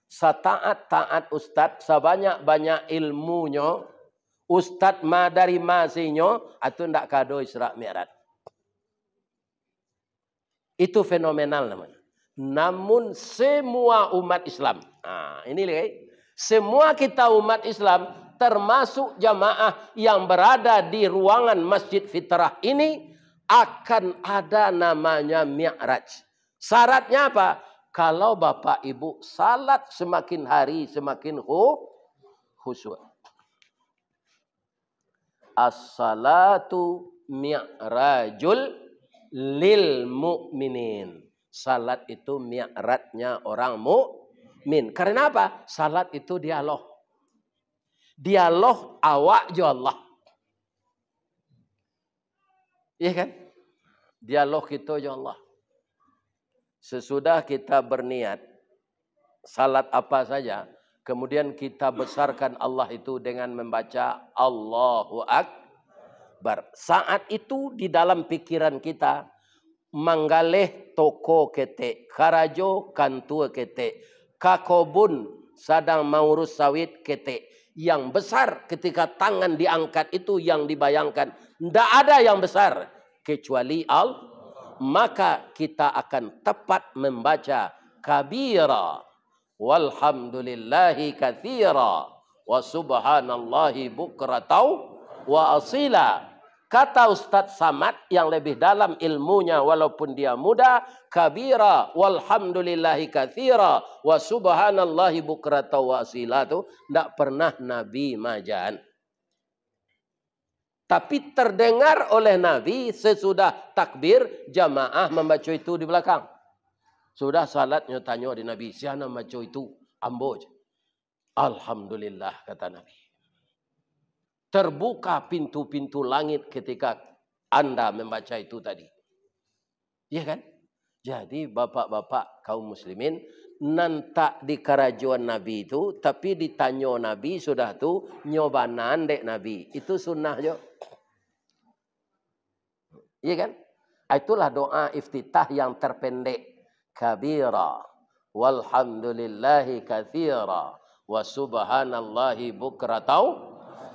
A: Sataat ustaz. Sebanyak-banyak ilmunya. Ustaz dari masinya. Itu tidak kado Isra Mi'raj. Itu fenomenal namanya. Namun semua umat Islam. Nah, ini lihat. Semua kita umat Islam. Termasuk jamaah yang berada di ruangan Masjid Fitrah ini akan ada namanya Mi'raj. Syaratnya apa? Kalau Bapak Ibu salat semakin hari semakin khusyuk. As-salatu mi'rajul lil mu'minin. Salat itu mi'rajnya orang mukmin. Karena apa? Salat itu dialog. Dialog awak jo Allah. Iya kan? Dialog kita jo Allah. Sesudah kita berniat salat apa saja, kemudian kita besarkan Allah itu dengan membaca Allahu Akbar. Akbar. Saat itu di dalam pikiran kita, manggaleh toko ketek, karajo kantua ketek, kakobun sedang mengurus sawit ketek. Yang besar ketika tangan diangkat itu yang dibayangkan. Tidak ada yang besar kecuali Allah. Maka kita akan tepat membaca kabira, walhamdulillahi katsira, wa subhanallahi bukratan wa asila. Kata Ustaz Samad yang lebih dalam ilmunya walaupun dia muda, kabira walhamdulillahi katsira wa subhanallahi bukratan wa asila itu tidak pernah Nabi majan. Tapi terdengar oleh Nabi sesudah takbir, jamaah membaca itu di belakang. Sudah salatnya tanya di Nabi, siapa membaca itu? Ambo. Alhamdulillah, kata Nabi. Terbuka pintu-pintu langit ketika Anda membaca itu tadi. Iya kan? Jadi bapak-bapak kaum muslimin, nantak di kerajuan Nabi itu, tapi ditanya Nabi sudah tu nyobanan dek Nabi. Itu sunnah jo. Iya kan? Itulah doa iftitah yang terpendek. Kabira, walhamdulillahi katsira, wa subhanallahi bukratan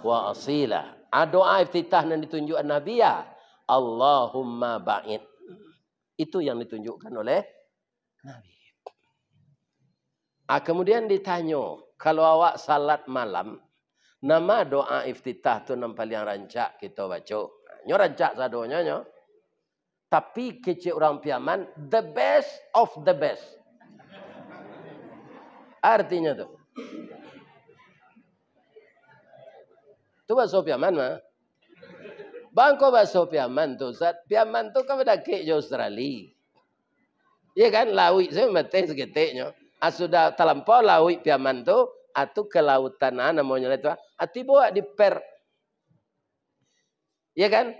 A: wa asila. Doa iftitah yang ditunjukkan Nabi ya, Allahumma ba'id. Itu yang ditunjukkan oleh Nabi. Kemudian ditanya, kalau awak salat malam, nama doa iftitah tu yang paling rancak kita baca. Nyo rancak sadonya nyo. Tapi kecil orang Piaman, the best of the best. Artinya tu. Tu bahasa Piaman mah. Bangko bahasa Piaman tu, Piaman tu kan pada kek di Australia. Ya kan, laut saya mati seketiknya. Sudah terlampau laut Piaman tu, atau ke lautan namanya itu. Ati bawa di per. Ya kan?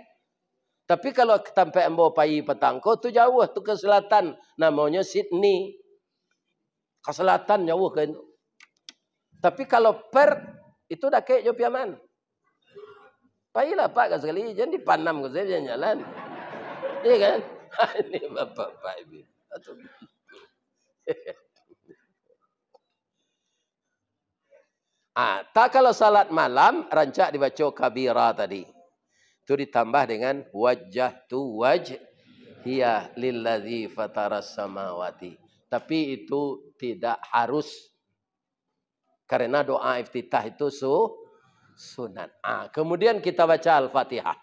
A: Tapi kalau sampai Ambo Pai Petangko tu jauh tu ke selatan, namanya Sydney. Ke selatan jauh ke. Tapi kalau per itu dah kayak jo Piaman. Pailah Pak sekali, jangan dipanam ke saya jalan. Iya kan? Ini bapak-bapak ibu. Tak kalau salat malam rancak dibaca kabira tadi. Itu ditambah dengan wajjahtu wajhiya lilladzi fataras samawati. Tapi itu tidak harus. Karena doa iftitah itu sunat. Kemudian kita baca Al-Fatihah.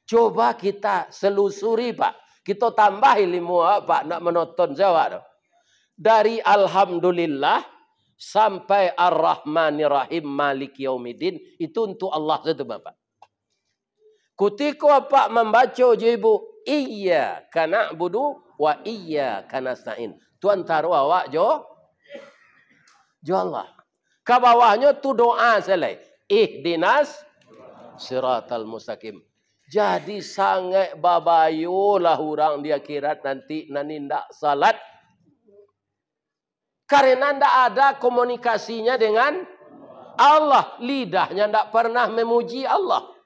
A: Coba kita selusuri Pak. Kita tambah ilmu Pak. Nak menonton jawab. Dari Alhamdulillah sampai Ar-Rahmanir-Rahim Maliki Yaumiddin. Itu untuk Allah saja Bapak. Ketika Pak membaca jibu iyyaka na'budu wa iyyaka nasta'in. Tuan taruh awak jo Allah. Ke bawahnya tu doa selai. Ihdinas siratal mustaqim. Jadi sangat babayulah orang di akhirat nanti nanindak salat. Karena tidak ada komunikasinya dengan Allah. Lidahnya tidak pernah memuji Allah.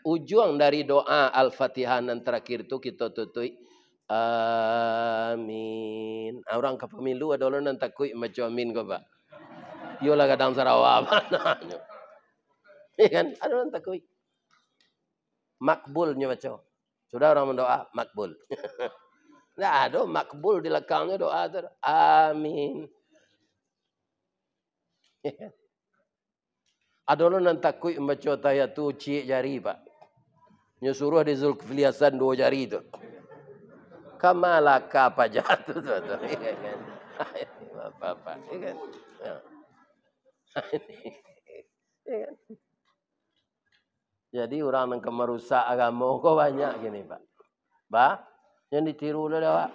A: Ujung dari doa Al-Fatihah yang terakhir itu kita tutui amin. Orang ke pemilu ada orang yang takut macam amin ke Pak. Yolah kadang Sarawak. Ya kan? Ada orang takut. Makbulnya macam. Sudah orang mendoa makbul. Nah, ada makbul di belakangnya doa tu. Amin. Ya kan? Ada orang yang takut membaca tahiyat tu cik jari Pak. Dia suruh di Zulkifli Hasan 2 jari tu. Kamalaka apa jatuh tu. Apa-apa. Jadi orang yang merusak agama kok banyak gini Pak. Pak, yang ditiru dah Pak.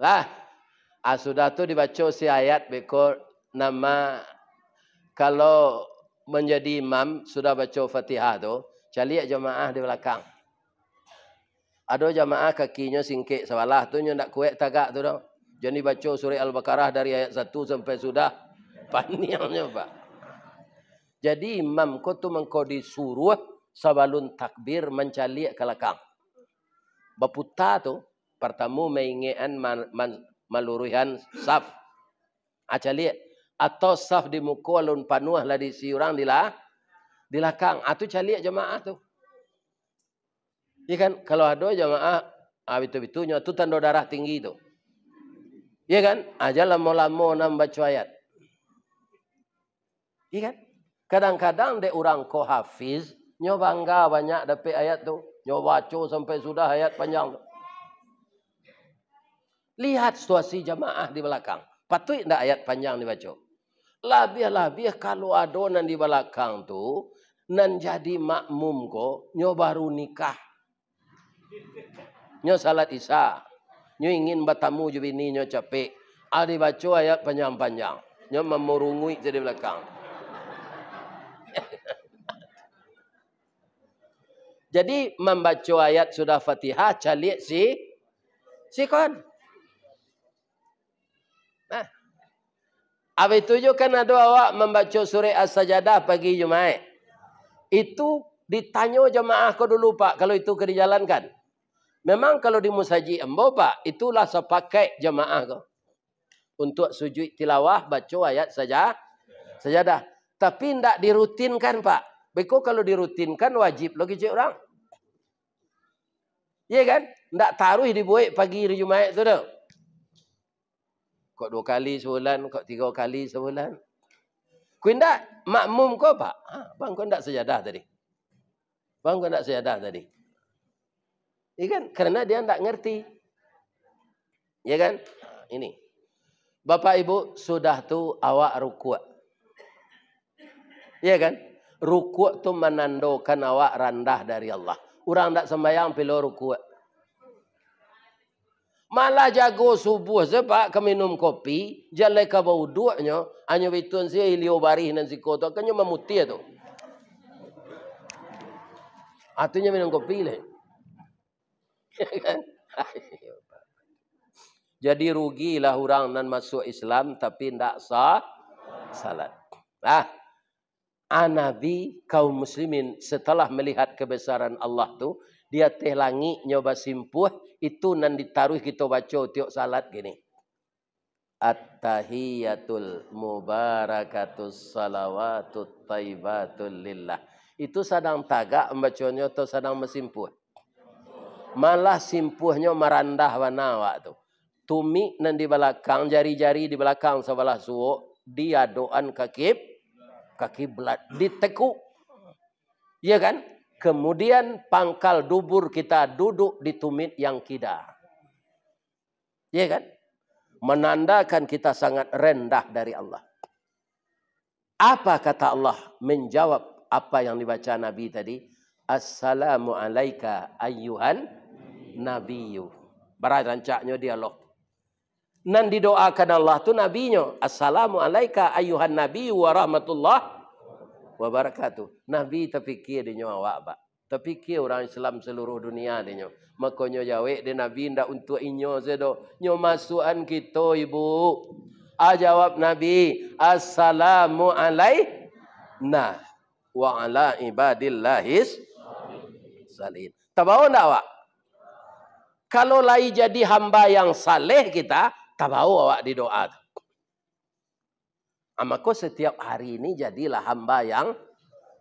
A: Lah. Sudah tu dibaca si ayat bekor nama kalau menjadi imam sudah baca Fatihah tu, cari jemaah di belakang. Ada jemaah kakinya singkik sebelah tu nya ndak kuat tagak tu dah. Jadi baca surah Al-Baqarah dari ayat 1 sampai sudah panjangnya, Pak. Jadi imam ko tu mengko disuruh sebelum takbir mencalik ke belakang. Baputa tu pertama mengingatkan maluruhan saf. Acalik atau saf di muka alun panuh lah di si orang di belakang. Atu calik jemaah tu. Ya kan? Kalau ada jemaah betul-betulnya tu tanda darah tinggi tu. Ya kan? Aja lama-lama nak baca ayat. Ya kan? Kadang-kadang de orang ko hafiz, nyo bangga banyak dapat ayat tu. Nyo baca sampai sudah ayat panjang tu. Lihat situasi jemaah di belakang. Patut tak ayat panjang dibaca? Lebih-lebih kalau ada nan di belakang tu, nan jadi makmum ko, nyo baru nikah. Nyo salat isya. Nyo ingin bertamu je bini nyo capek. Ada baca ayat panjang-panjang. Nyo memurungui di belakang. Jadi membaca ayat sudah Fatihah calik si kon. Nah. Habis itu juga kan ada awak membaca surah As-Sajadah pagi Jumaat. Itu ditanya jemaah ko dulu Pak kalau itu ke dijalankan. Memang kalau di musajid embo Pak, itulah sepakai jemaah ko. Untuk sujud tilawah baca ayat saja Sajadah. Tapi tidak dirutinkan Pak. Beko kalau dirutinkan wajib lagi cik orang. Iya kan? Tidak taruh dibuat pagi hari Jumaat tu dah. Kok 2 kali sebulan, kok 3 kali sebulan. Kau tidak makmum kau Pak? Bang kau tidak sajadah tadi. Bang kau tidak sajadah tadi. Iya kan? Karena dia tidak ngerti. Iya kan? Ini. Bapak Ibu sudah tu awak rukuk. Iya kan? Rukuk tu menandakan awak rendah dari Allah. Orang tak sembahyang pilih rukuk. Malah jago subuh sebab ke minum kopi, jalan ke bauduknya, hanya betun saya ilio barih dan sikoto, kanyo memutih tu. Atunya minum kopi le. Jadi rugilah orang nan masuk Islam tapi tidak sah salat. Nabi kaum muslimin setelah melihat kebesaran Allah tu, dia teh langit nyoba simpuh, itu nan ditaruh kita baca tiap salat gini. At-tahiyatul mubarakatus salawatut taibatul lillah. Itu sedang tagak membacanya atau sedang mesimpuh? Malah simpuhnya merandah wanawak tu. Tumi nan di belakang, jari-jari di belakang sebelah suuk, dia doan kaki belat ditekuk. Iya kan? Kemudian pangkal dubur kita duduk di tumit yang kidar. Iya kan? Menandakan kita sangat rendah dari Allah. Apa kata Allah menjawab apa yang dibaca Nabi tadi? Assalamu alaika ayyuhan nabiyyu. Berancaknya dialog. Nan didoakan Allah tu nabinya. Assalamu alaika ayyuhan nabiyyu wa rahmatullah wabarakatuh. Nabi terfikir dia awak Pak. Terfikir orang Islam seluruh dunia dia. Makanya jawab dia Nabi ndak untuk inyo sedo. Nyo masukan kita ibu. Jawab Nabi, assalamu alaina wa ala ibadillahis salihin. Tahu ndak awak? Kalau lai jadi hamba yang saleh kita, tahu awak di doa. Maka setiap hari ini jadilah hamba yang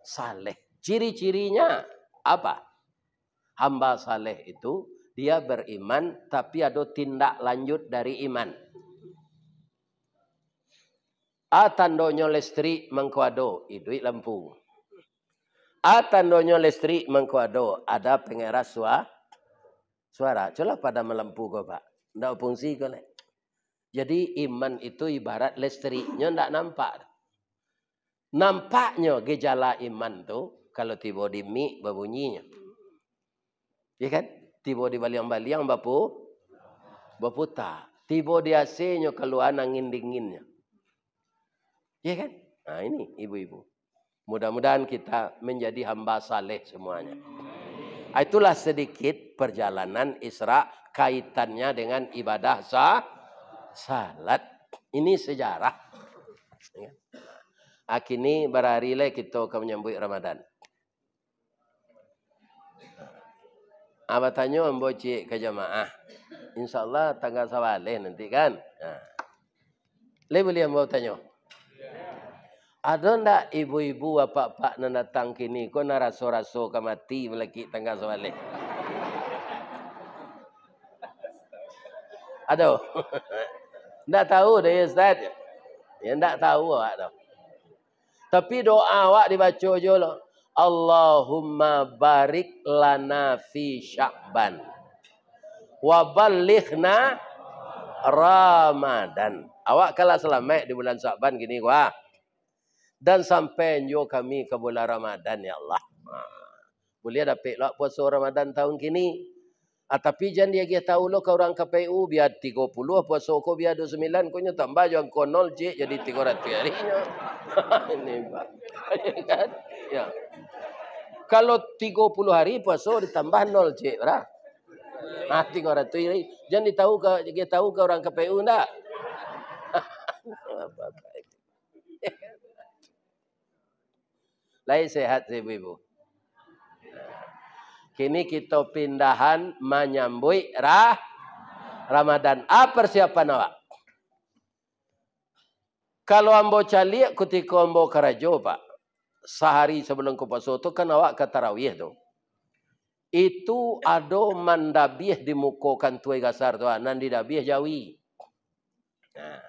A: saleh. Ciri-cirinya apa? Hamba saleh itu dia beriman tapi ada tindak lanjut dari iman. Tandonyo listrik mengkuado hidup lampu. Tandonyo listrik mengkuado ada pengeras suara. Coba pada melampu kau Pak. Tidak fungsi kau le. Jadi iman itu ibarat listriknya tidak nampak. Nampaknya gejala iman tu kalau tiba di mik berbunyinya. Ya kan? Tiba di baliang-baliang berputar. Tiba di AC-nya keluar angin dinginnya. Ya kan? Nah ini ibu-ibu. Mudah-mudahan kita menjadi hamba saleh semuanya. Itulah sedikit perjalanan Isra kaitannya dengan ibadah salat. Ini sejarah. Akini berhari le kita akan menyambut Ramadan. Abah tanya ambo cik ke jamaah. InsyaAllah tanggal sawaleh nanti kan. Le boleh ambo tanya. Ada ndak ibu-ibu bapak-bapak yang datang kini kau nak raso-raso ke mati melaki tanggal sawaleh? Ada. Ndak tahu deh Ustaz. Ya ndak tahu awak dah. Tapi doa awak dibaca je lah. Allahumma barik lana fi Sya'ban wa ballighna Ramadan. Awak kalau selamat di bulan Sya'ban gini wah. Dan sampai nyo kami ke bulan Ramadan ya Allah. Boleh dapat lah puasa Ramadan tahun kini. Tapi jangan dia tahu lo ke orang KPU biar 30 puasa ko biar 29 ko nyo tambah jangan ko 0 je jadi 300 harinya. Ini Pak. Kan? Ya. Kalau 30 hari puasa ditambah 0 je berah. 300 hari. Jangan dia tahu ke orang KPU ndak? Lain sehat ibu-ibu. Kini kita pindahan menyambut Ramadan. Apa persiapan awak? Kalau ambo calik ketika ambo kerajo Pak. Sehari sebelum ke puasa tu kan awak ke tarawih tu. Itu ada mandabih di mukokan tuai gasar tu. Nandi dabih jawi. Nah,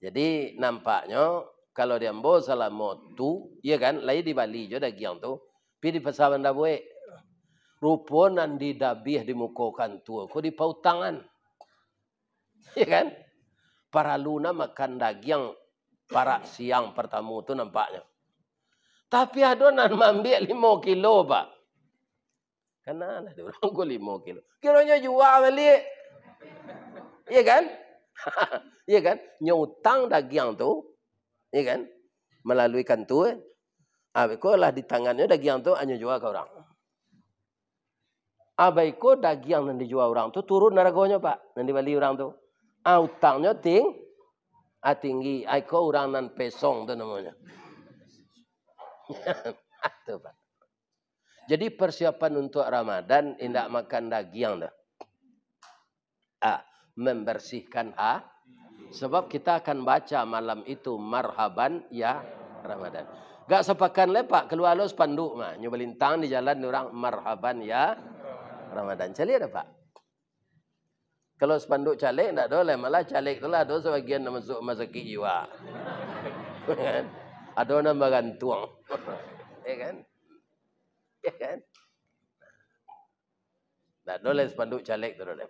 A: jadi nampaknya kalau dia ambo selama tu, ya kan, lain di Bali je dagiang tu. Pi di pasar mandabue. Rupa nandi dabih di mukokan tu. Kau di pautangan. Ya kan? Para luna makan daging para siang pertama tu nampaknya. Tapi ada nan ambil 5 kilo Pak. Kenal ada orang ko 5 kilo. Kiranya jual balik. Iya kan? Iya kan? Nyutang daging tu. Iya kan? Melalui kantor. Ko lah di tangannya daging tu hanya jual ke orang. Abai ko daging yang dijual orang tu turun harganya Pak. Yang dibeli orang tu. Utangnya tinggi. Aiko orang nan pesong tu namanya. Itu Pak. Jadi persiapan untuk Ramadan tidak makan daging dah. Membersihkan sebab kita akan baca malam itu marhaban ya Ramadan. Gak sepakan lepak keluar lo spanduk mah nyobelintang di jalan orang marhaban ya Ramadan. Calik ada Pak. Kalau spanduk calik tak boleh, malah calik tu lah ada sebagian masuk masaki jiwa. Ada orang bergantung. Ya kan? Ya kan? Tak boleh spanduk calik tu boleh.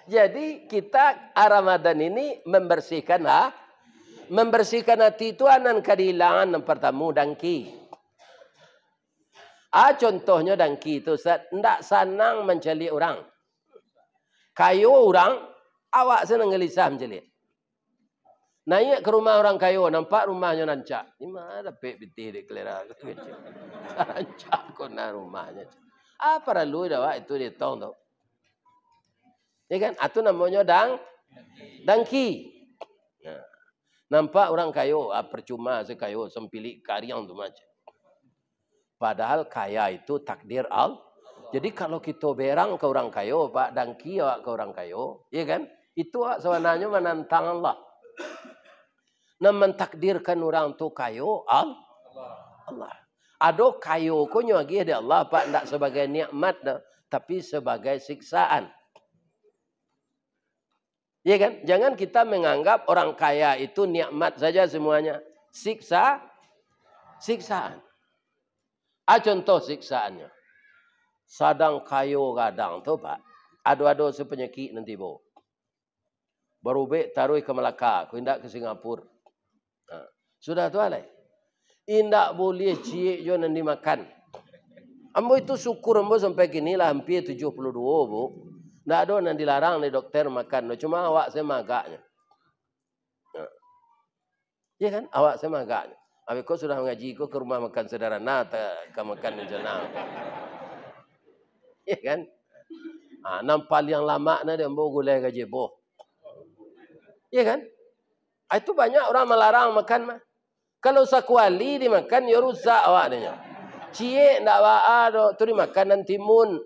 A: Jadi kita Ramadan ini membersihkan hati itu anan kadilangan yang pertama dangki. Contohnya dangki itu tidak senang mencari orang. Kayu orang, awak senang gelisah mencari. Naik ke rumah orang kayu, nampak rumahnya nancak. Ini mana dapat biti di kelera. Nancak kena rumahnya. Perlu dah itu dia tahu tu. Ya kan? Itu namanya dangki. Nah, nampak orang kayu, percuma sekayu sempili karyang tu macam. Padahal kaya itu takdir Allah. Jadi kalau kita berang ke orang kayu, Pak, dangki awak ke orang kayu, ya kan? Itu sebenarnya menantang Allah. Nah, mentakdirkan orang tu kayu Allah. Ada kayu ko nyagi ada Allah, Pak, tidak sebagai nikmat, tapi sebagai siksaan. Ya kan? Jangan kita menganggap orang kaya itu nikmat saja semuanya. Siksaan. Contoh siksaannya. Sadang kayu kadang tu Pak. Ado-ado sepenyakit nanti bo. Baru taruh ke Melaka. Kau indak ke Singapura. Sudah tu alai. Indak boleh cik jo nanti makan. Ambo itu syukur ambo sampai kini lah hampir 72 bu. Ndak ada yang dilarang oleh dokter makan. Cuma awak saya magaknya. Ya kan? Awak saya magaknya. Habis kau sudah mengaji kau ke rumah makan sederhana ke makan yang jenang. Ya kan? Nampal yang lama na dia mau gulai gaji boh. Ya kan? Itu banyak orang melarang makan mah. Kalau sakuali dimakan ya rusak awaknya. Cie ndak waa tu dimakan nanti mun.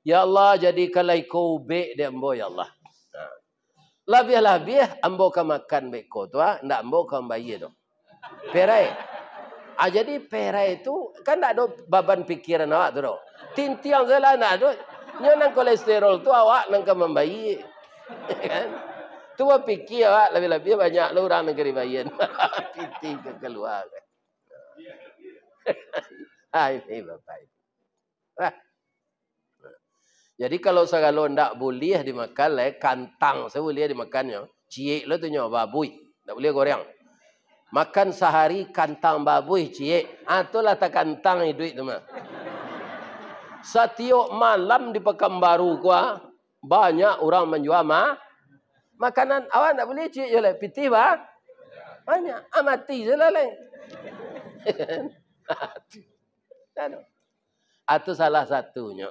A: Ya Allah jadikanlah kau be dia ambo ya Allah. Labih-labih ambo ka makan beko tu ndak ambo ka bayi tu. Perai. Jadi perai itu kan ndak ada beban pikiran awak tu. Tintiang salah ndak ada. Nyo nang kolesterol tu awak nang ka membayi. Kan? Tu pikir awak lebih-lebih banyak lu orang negeri bayan. Piti ke keluar. Ini bapak. Jadi kalau segala ndak boleh dimakan kantang saya boleh dimakannya. Ciek lo tu nyo babuy. Ndak boleh goreng. Makan sehari kantang babuy ciek. Itulah tak kantang duit tu mah. Setiap malam di Pekanbaru gua banyak orang menjual makanan. Awak tak boleh cik je lah. Piti bah. Banyak. Mati je lah. Itu salah satunya.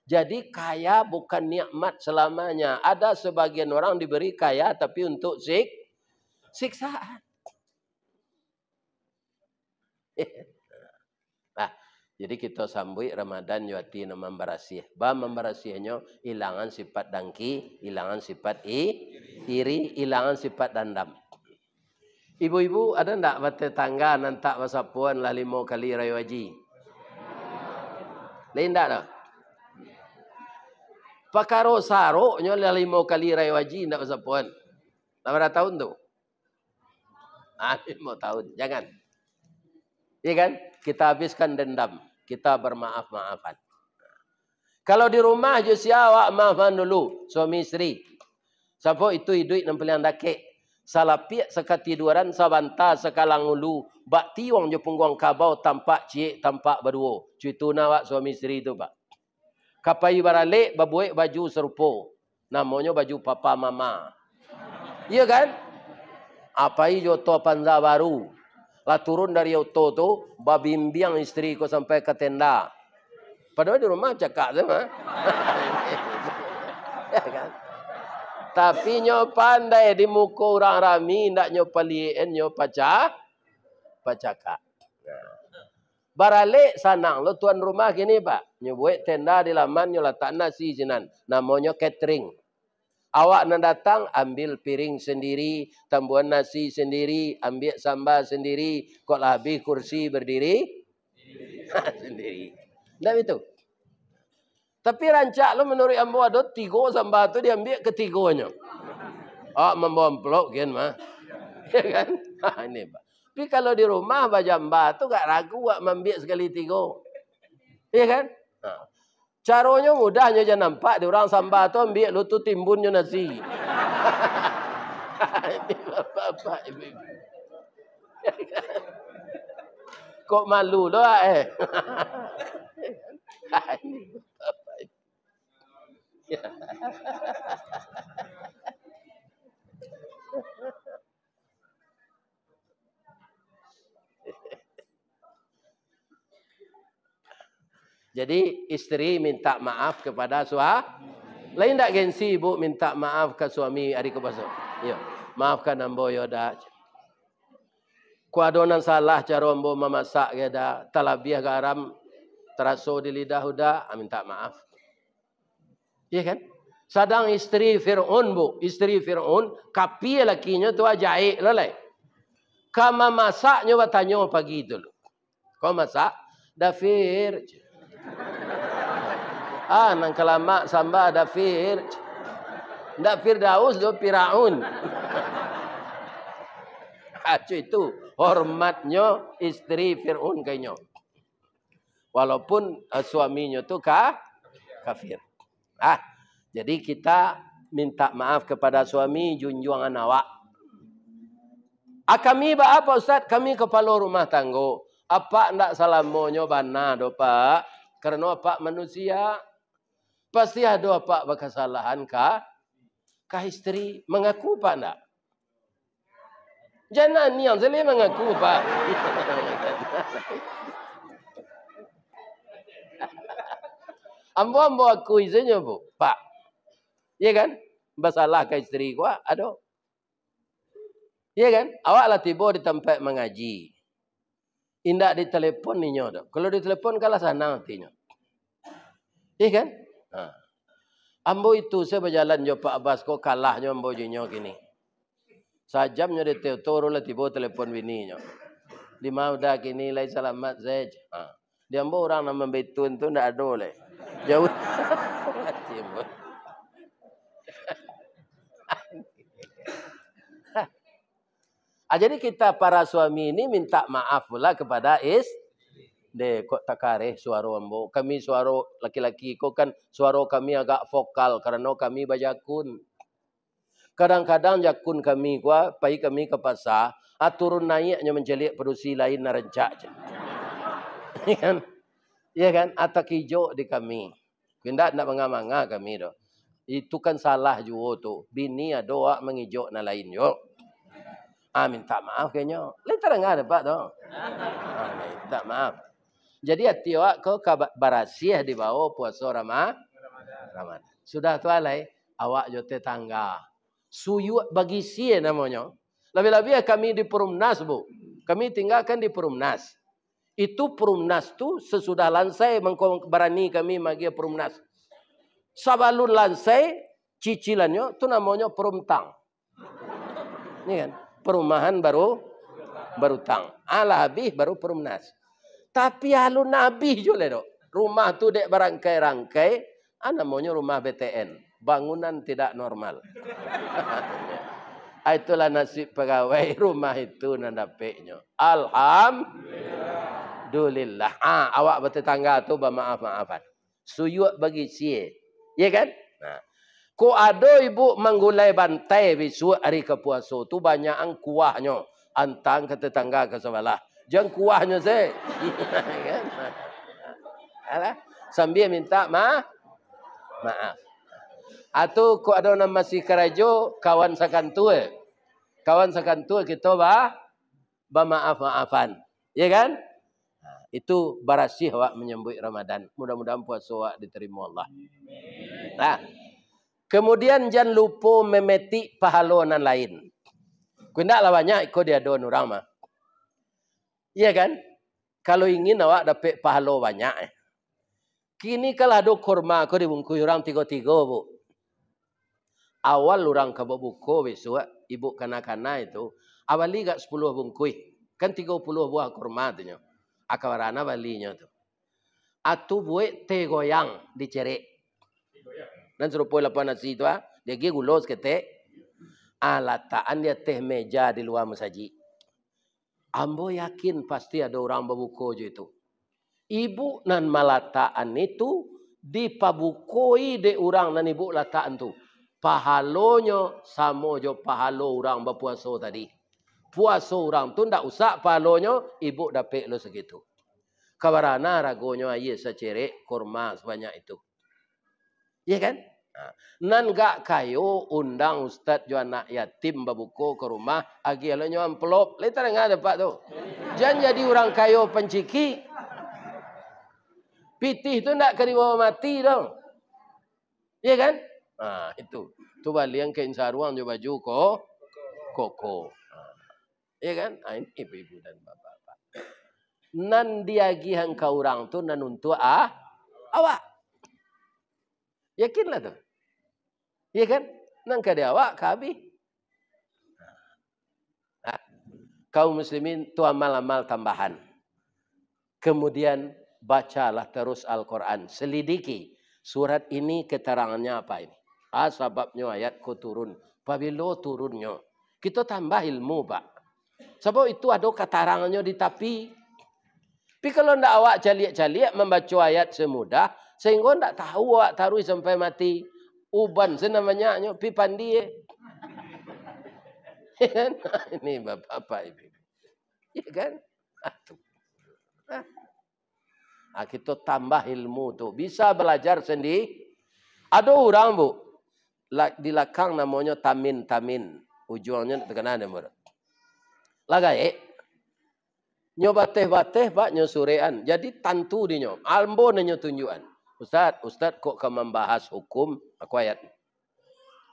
A: Jadi kaya bukan nikmat selamanya. Ada sebagian orang diberi kaya tapi untuk siksaan. Jadi kita sambui Ramadan nyuati nama membarasih. Membarasihnya hilangan sifat dangki, hilangan sifat iri, hilangan sifat dendam. Ibu-ibu ada ndak bertetangga nantak wasapuan lah 5 kali raya haji? Lain ndak dah? Pakaro saroknya lah 5 kali raya haji ndak wasapuan. Berapa tahun tu? 5 tahun. Jangan. Iya kan? Kita habiskan dendam. Kita bermaaf-maafan. Kalau di rumah je siawak maafan dulu. Suami isteri. Siapa itu duit yang pilihan dakik. Salapiak sekatiduran sabanta sekalang ulu. Bak tiwang je pungguang kabau tampak cik tampak berdua. Cuitu nawak suami isteri itu pak. Kapai baralik babuik baju serupa. Namanya baju papa mama. Iya kan? Apai joto panza baru. Lah turun dari auto tu, babimbiang isteri ko sampai ke tenda. Padahal di rumah cakap sama. Ya kan? Tapi nyo pandai di muka orang rami, ndak nyo palien nyo pacakak. Baralik sanang lo tuan rumah gini pak, nyo buat tenda di laman nyo letak nasi sinan, namanya catering. Awak nak datang, ambil piring sendiri, tambuhan nasi sendiri, ambil sambal sendiri, kok habis kursi berdiri sendiri. Tidak itu. Tapi rancak lo menurut ambo ada 3 sambal tu diambil ketiganya. Membawa amplop kan mah. Ya kan? Ini pak. Tapi kalau di rumah bajamba tu gak ragu gak ambil sekali 3. Ya kan? Caranya mudahnya je nampak. Di orang sambar tu ambil lu tu timbunnya nasi. Ini bapak-bapak ibu-ibu. Kok malu doa Ini bapak ibu. Jadi istri minta maaf kepada suami. Lain tak gengsi ibu minta maaf ke suami hari kebasa. Ya, maafkan ambo yo dah. Ku adonan salah cara ambo memasak ya dah. Talabiah garam terasa di lidah udah, minta maaf. Iya kan? Sadang istri Fir'aun bu, istri Fir'aun kapi lakinya tu ajaib lalai. Kama masaknya bertanya pagi dulu. Kau masak? Dafir. Nang kelama samba ada fir. Ndak Firdaus do Firaun. Itu hormatnya istri Fir'aun kayaknya. Walaupun suaminya tu kafir. Jadi kita minta maaf kepada suami junjungan awak. Kami apa Ustaz? Kami kepala rumah tangga. Apa ndak salamonyo bana do Pak? Karena apa manusia pasti ada apa kesalahan kah istri mengaku Pak ndak? Jangan yang saya mengaku Pak. Ambo akui saja bu, Pak. Iya kan? Masalah ke istri gua, aduh. Iya kan? Awak lah tiba di tempat mengaji. Indak di telepon ni nyo. Kalau di telepon kalah sana nantinya. Iya kan? Nah. Ambo itu saya berjalan jo Pak Abbas kok kalahnya ambo jinyo gini. Sajamnya di teotoro lah tiba telepon bininya. Di mau dah kini lai selamat zej. Di ambo orang nama betun tu ndak ada le. Jauh. Jadi kita para suami ini minta maaf pula kepada de kok takareh suara ambo. Kami suara laki-laki kok kan suara kami agak vokal karena kami bajakun. Kadang-kadang jakun kami gua pai kami ke pasar, turun naiknya menjelik produksi lain narencak je. Iya kan? Iya kan? Atak hijau di kami. Kindak nak manga-manga kami doh. Itu kan salah juga tu. Bini doa mengijau na lain yo. Minta maaf kayaknya. Letar enggak ada Pak doh. Minta maaf. Jadi hati awak kau barasiah di bawah puasa Ramadan. Sudah tu alai awak jo tetangga. Suyu bagi sie namanya. Lebih-lebih kami di Perumnas bu. Kami tinggalkan di Perumnas. Itu Perumnas tu sesudah lansai berani kami magi Perumnas. Sabalun lansai cicilannya tu namanya Perumtang. Ini kan perumahan baru tang. Ala habis baru Perumnas. Tapi alun nabi juga dok. Rumah tu dek berangkai-rangkai. Namanya rumah BTN. Bangunan tidak normal. Itulah nasib pegawai rumah itu nandapeknya. Alhamdulillah. Awak bertetangga tu bermaaf-maafan. Suyuk bagi sie. Ya kan? Nah. Ko ada ibu menggulai bantai besok hari kepuasa tu banyak ang kuahnya. Antang ke tetangga ke sebelah. Jangan kuahnya saya. Alah, sambil minta maaf. Atau ko ada nama si kerajo kawan sakantua. Kawan sakantua kita maaf-maafan. Ya kan? Itu barasih awak menyambut Ramadan. Mudah-mudahan puasa awak diterima Allah. Nah, kemudian jangan lupa memetik pahala lain. Kundaklah banyak ikut dia don orang mah. Iya kan? Kalau ingin awak dapat pahala banyak. Kini kalau ada kurma kau dibungkus orang 3-3 bu. Awal orang ke buku besok ibu kanak-kanak itu awali gak 10 bungkus. Kan 30 buah kurma tu nyo. Akawarana balinya tu. Atu buat teh goyang dicerik. Dan serupa lapan nasi tu dia gi gulos ke teh. Lataan dia teh meja di luar masjid. Ambo yakin pasti ada orang berbuku je itu. Ibu nan malataan itu dipabukoi de orang nan ibu lataan tu. Pahalonyo sama jo pahalo orang berpuasa tadi. Puasa orang tu ndak usah pahalonyo ibu dapat lo segitu. Kabarana ragonyo aye secerek kurma sebanyak itu. Iya kan? Nan gak kayo undang ustaz jo anak yatim babuko ke rumah agi alonyo amplop. Letar enggak ada Pak tu. Jangan jadi orang kayo penciki. Pitih tu ndak ke dibawa mati dong. Iya kan? Itu. Tu balik yang kain saruang jo baju koko. Iya kan? Ini ibu-ibu dan bapak-bapak. Nan diagi hangka orang tu nan untuk awak. Yakinlah tu. Iya kan? Nan kada awak kabi. Kaum muslimin tu amal-amal tambahan. Kemudian bacalah terus Al-Quran. Selidiki surat ini keterangannya apa ini. Sebabnya ayat ko turun. Pabilo turunnya. Kita tambah ilmu Pak. Sebab itu ada keterangannya di tapi. Tapi kalau ndak awak caliak-caliak membaca ayat semudah. Sehingga ndak tahu awak taruh sampai mati. Uban senamanya. Pi pandi. Ini bapak-bapak ibu. Ya kan? Kita tambah ilmu tu. Bisa belajar sendiri. Ada orang bu. Di lakang namanya tamin. Ujungnya terkenal nama. Lagai. Nyo bateh Pak nyo surean. Jadi tantu di nyo. Albo nyo tunjukan. Ustaz kok ke membahas hukum aku ayat.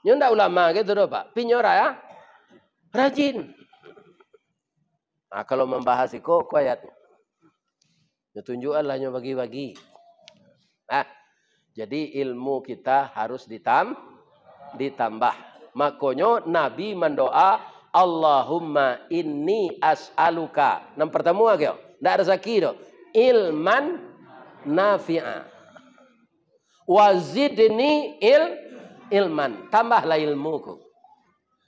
A: Nyo ndak ulama gitu doh Pak. Pinyora ya. Rajin. Nah, kalau membahas itu aku ayat. Nyo tunjukan lah nyo bagi-bagi. Nah, jadi ilmu kita harus ditambah. Makanya Nabi mendoa Allahumma inni as'aluka. Yang pertama agak. Ndak ada zaki doh. Ilman nafi'a. Wazidni ilman. Tambahlah ilmuku.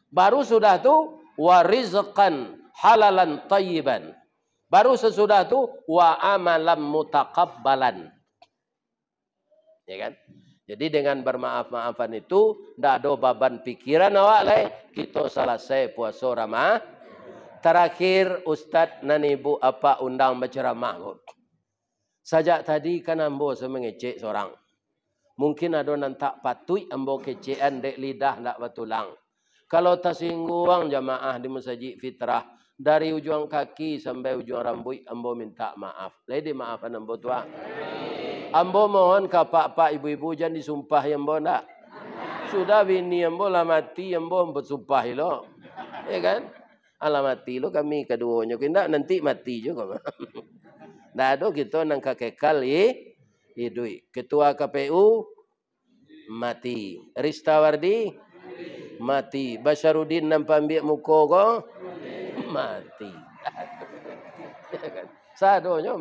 A: Baru sudah tu warizqan halalan tayyiban. Baru sesudah tu wa amalan mutaqabbalan. Ya kan? Jadi dengan bermaaf-maafan itu ndak ada beban pikiran awak lai kita selesai puasa Ramadan. Terakhir Ustaz dan Ibu apa undang berceramah. Sajak tadi kan ambo semengecek seorang. Mungkin ada nantak patui ambo kecean dek lidah ndak batulang. Kalau tersinggung jamaah di masjid fitrah dari ujung kaki sampai ujung rambut ambo minta maaf. Lady maafan ambo tua. Ambo mohon ke pak-pak ibu-ibu jangan disumpah ambo ndak. Sudah bini ambo lah mati ambo bersumpah lo. Ya kan? Alah mati lo kami keduanya. Kita nanti mati juga. Ndak ada kita nang kekal hidup. Ketua KPU mati. Ristawardi mati. Basyarudin nampak ambil muka ko mati. Sadonya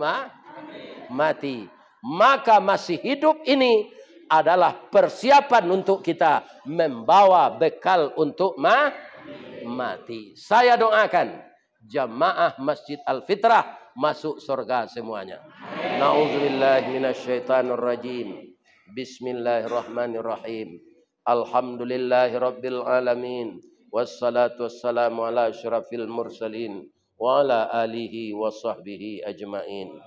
A: mati. Maka masih hidup ini adalah persiapan untuk kita membawa bekal untuk mati. Saya doakan jamaah Masjid Al-Fitrah masuk surga semuanya. Nauzubillahi minasyaitonirrajim. Bismillahirrahmanirrahim. Alhamdulillahirabbil alamin. Wassalatu wassalamu ala asyrafil mursalin wa ala alihi wa sahbihi ajmain.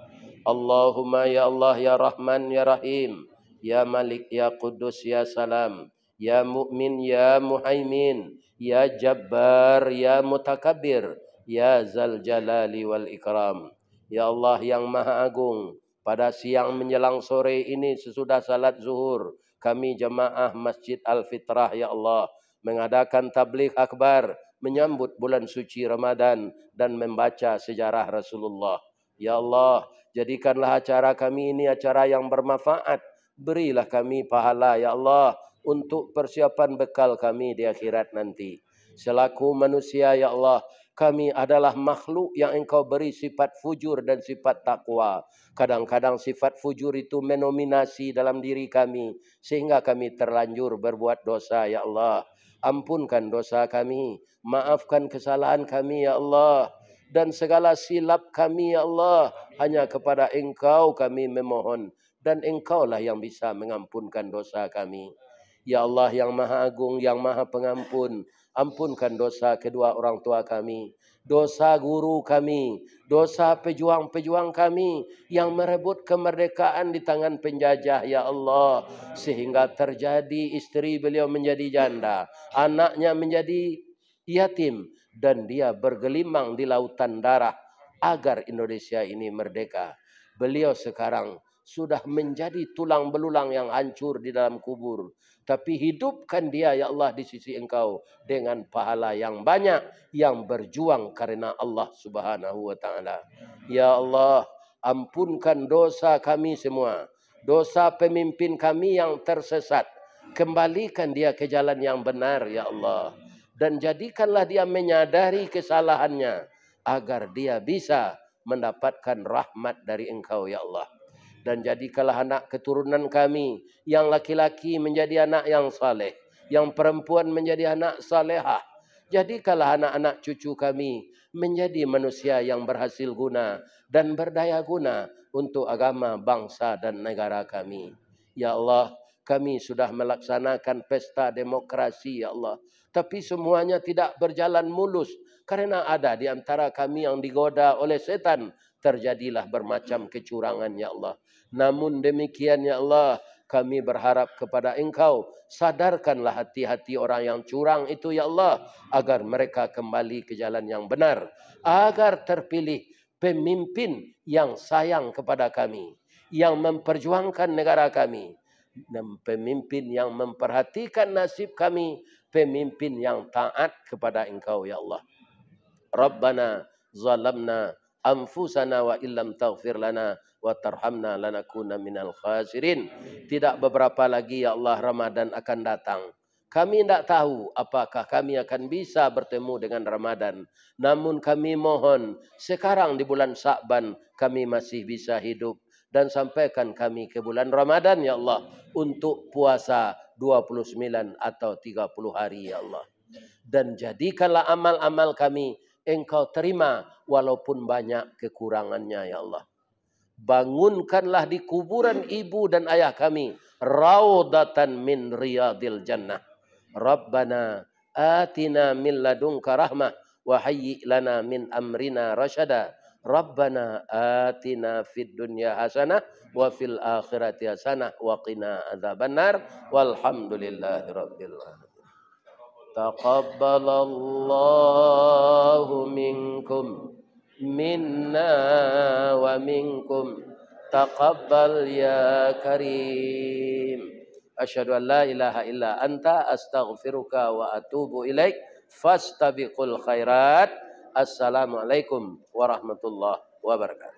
A: Allahumma ya Allah ya Rahman ya Rahim, ya Malik ya Qudus ya Salam, ya Mu'min ya Muhaimin, ya Jabbar ya Mutakabbir, ya Zal Jalali wal Ikram. Ya Allah yang Maha Agung, pada siang menjelang sore ini sesudah salat zuhur, kami jemaah Masjid Al-Fitrah ya Allah mengadakan tabligh akbar menyambut bulan suci Ramadan dan membaca sejarah Rasulullah. Ya Allah, jadikanlah acara kami ini acara yang bermanfaat. Berilah kami pahala ya Allah untuk persiapan bekal kami di akhirat nanti. Selaku manusia ya Allah, kami adalah makhluk yang Engkau beri sifat fujur dan sifat takwa. Kadang-kadang sifat fujur itu mendominasi dalam diri kami sehingga kami terlanjur berbuat dosa ya Allah. Ampunkan dosa kami, maafkan kesalahan kami ya Allah. Dan segala silap kami ya Allah, hanya kepada Engkau kami memohon. Dan Engkaulah yang bisa mengampunkan dosa kami. Ya Allah yang Maha Agung, yang Maha Pengampun, ampunkan dosa kedua orang tua kami, dosa guru kami, dosa pejuang-pejuang kami yang merebut kemerdekaan di tangan penjajah ya Allah. Sehingga terjadi istri beliau menjadi janda, anaknya menjadi yatim, dan dia bergelimang di lautan darah agar Indonesia ini merdeka. Beliau sekarang sudah menjadi tulang belulang yang hancur di dalam kubur. Tapi hidupkan dia ya Allah di sisi Engkau dengan pahala yang banyak yang berjuang karena Allah Subhanahu wa taala. Ya Allah, ampunkan dosa kami semua. Dosa pemimpin kami yang tersesat. Kembalikan dia ke jalan yang benar ya Allah. Dan jadikanlah dia menyadari kesalahannya agar dia bisa mendapatkan rahmat dari Engkau ya Allah. Dan jadikanlah anak keturunan kami yang laki-laki menjadi anak yang saleh, yang perempuan menjadi anak salehah. Jadikanlah anak-anak cucu kami menjadi manusia yang berhasil guna dan berdaya guna untuk agama, bangsa dan negara kami. Ya Allah, kami sudah melaksanakan pesta demokrasi ya Allah. Tapi semuanya tidak berjalan mulus. Karena ada di antara kami yang digoda oleh setan. Terjadilah bermacam kecurangan ya Allah. Namun demikian ya Allah, kami berharap kepada Engkau. Sadarkanlah hati-hati orang yang curang itu ya Allah. Agar mereka kembali ke jalan yang benar. Agar terpilih pemimpin yang sayang kepada kami. yang memperjuangkan negara kami, dan pemimpin yang memperhatikan nasib kami, pemimpin yang taat kepada Engkau ya Allah. Rabbana zalamna anfusana wa illam taghfir lana wa tarhamna lanakuna minal khasirin. Tidak beberapa lagi ya Allah Ramadan akan datang. Kami tidak tahu apakah kami akan bisa bertemu dengan Ramadan. Namun kami mohon sekarang di bulan Sya'ban kami masih bisa hidup. Dan sampaikan kami ke bulan Ramadan ya Allah. Untuk puasa 29 atau 30 hari ya Allah. Dan jadikanlah amal-amal kami Engkau terima walaupun banyak kekurangannya ya Allah. Bangunkanlah di kuburan ibu dan ayah kami raudatan min riyadil jannah. Rabbana atina min ladunka rahmah wa hayyi lana min amrina rasyada. Rabbana atina fid dunya hasanah wa fil akhirati hasanah wa qina adzabannar walhamdulillahi rabbil alamin. Taqabbalallahu minkum minna wa minkum taqabbal ya karim. Asyhadu an la ilaha illa anta astaghfiruka wa atubu ilaik. Fastabiqul khairat. Assalamualaikum warahmatullahi wabarakatuh.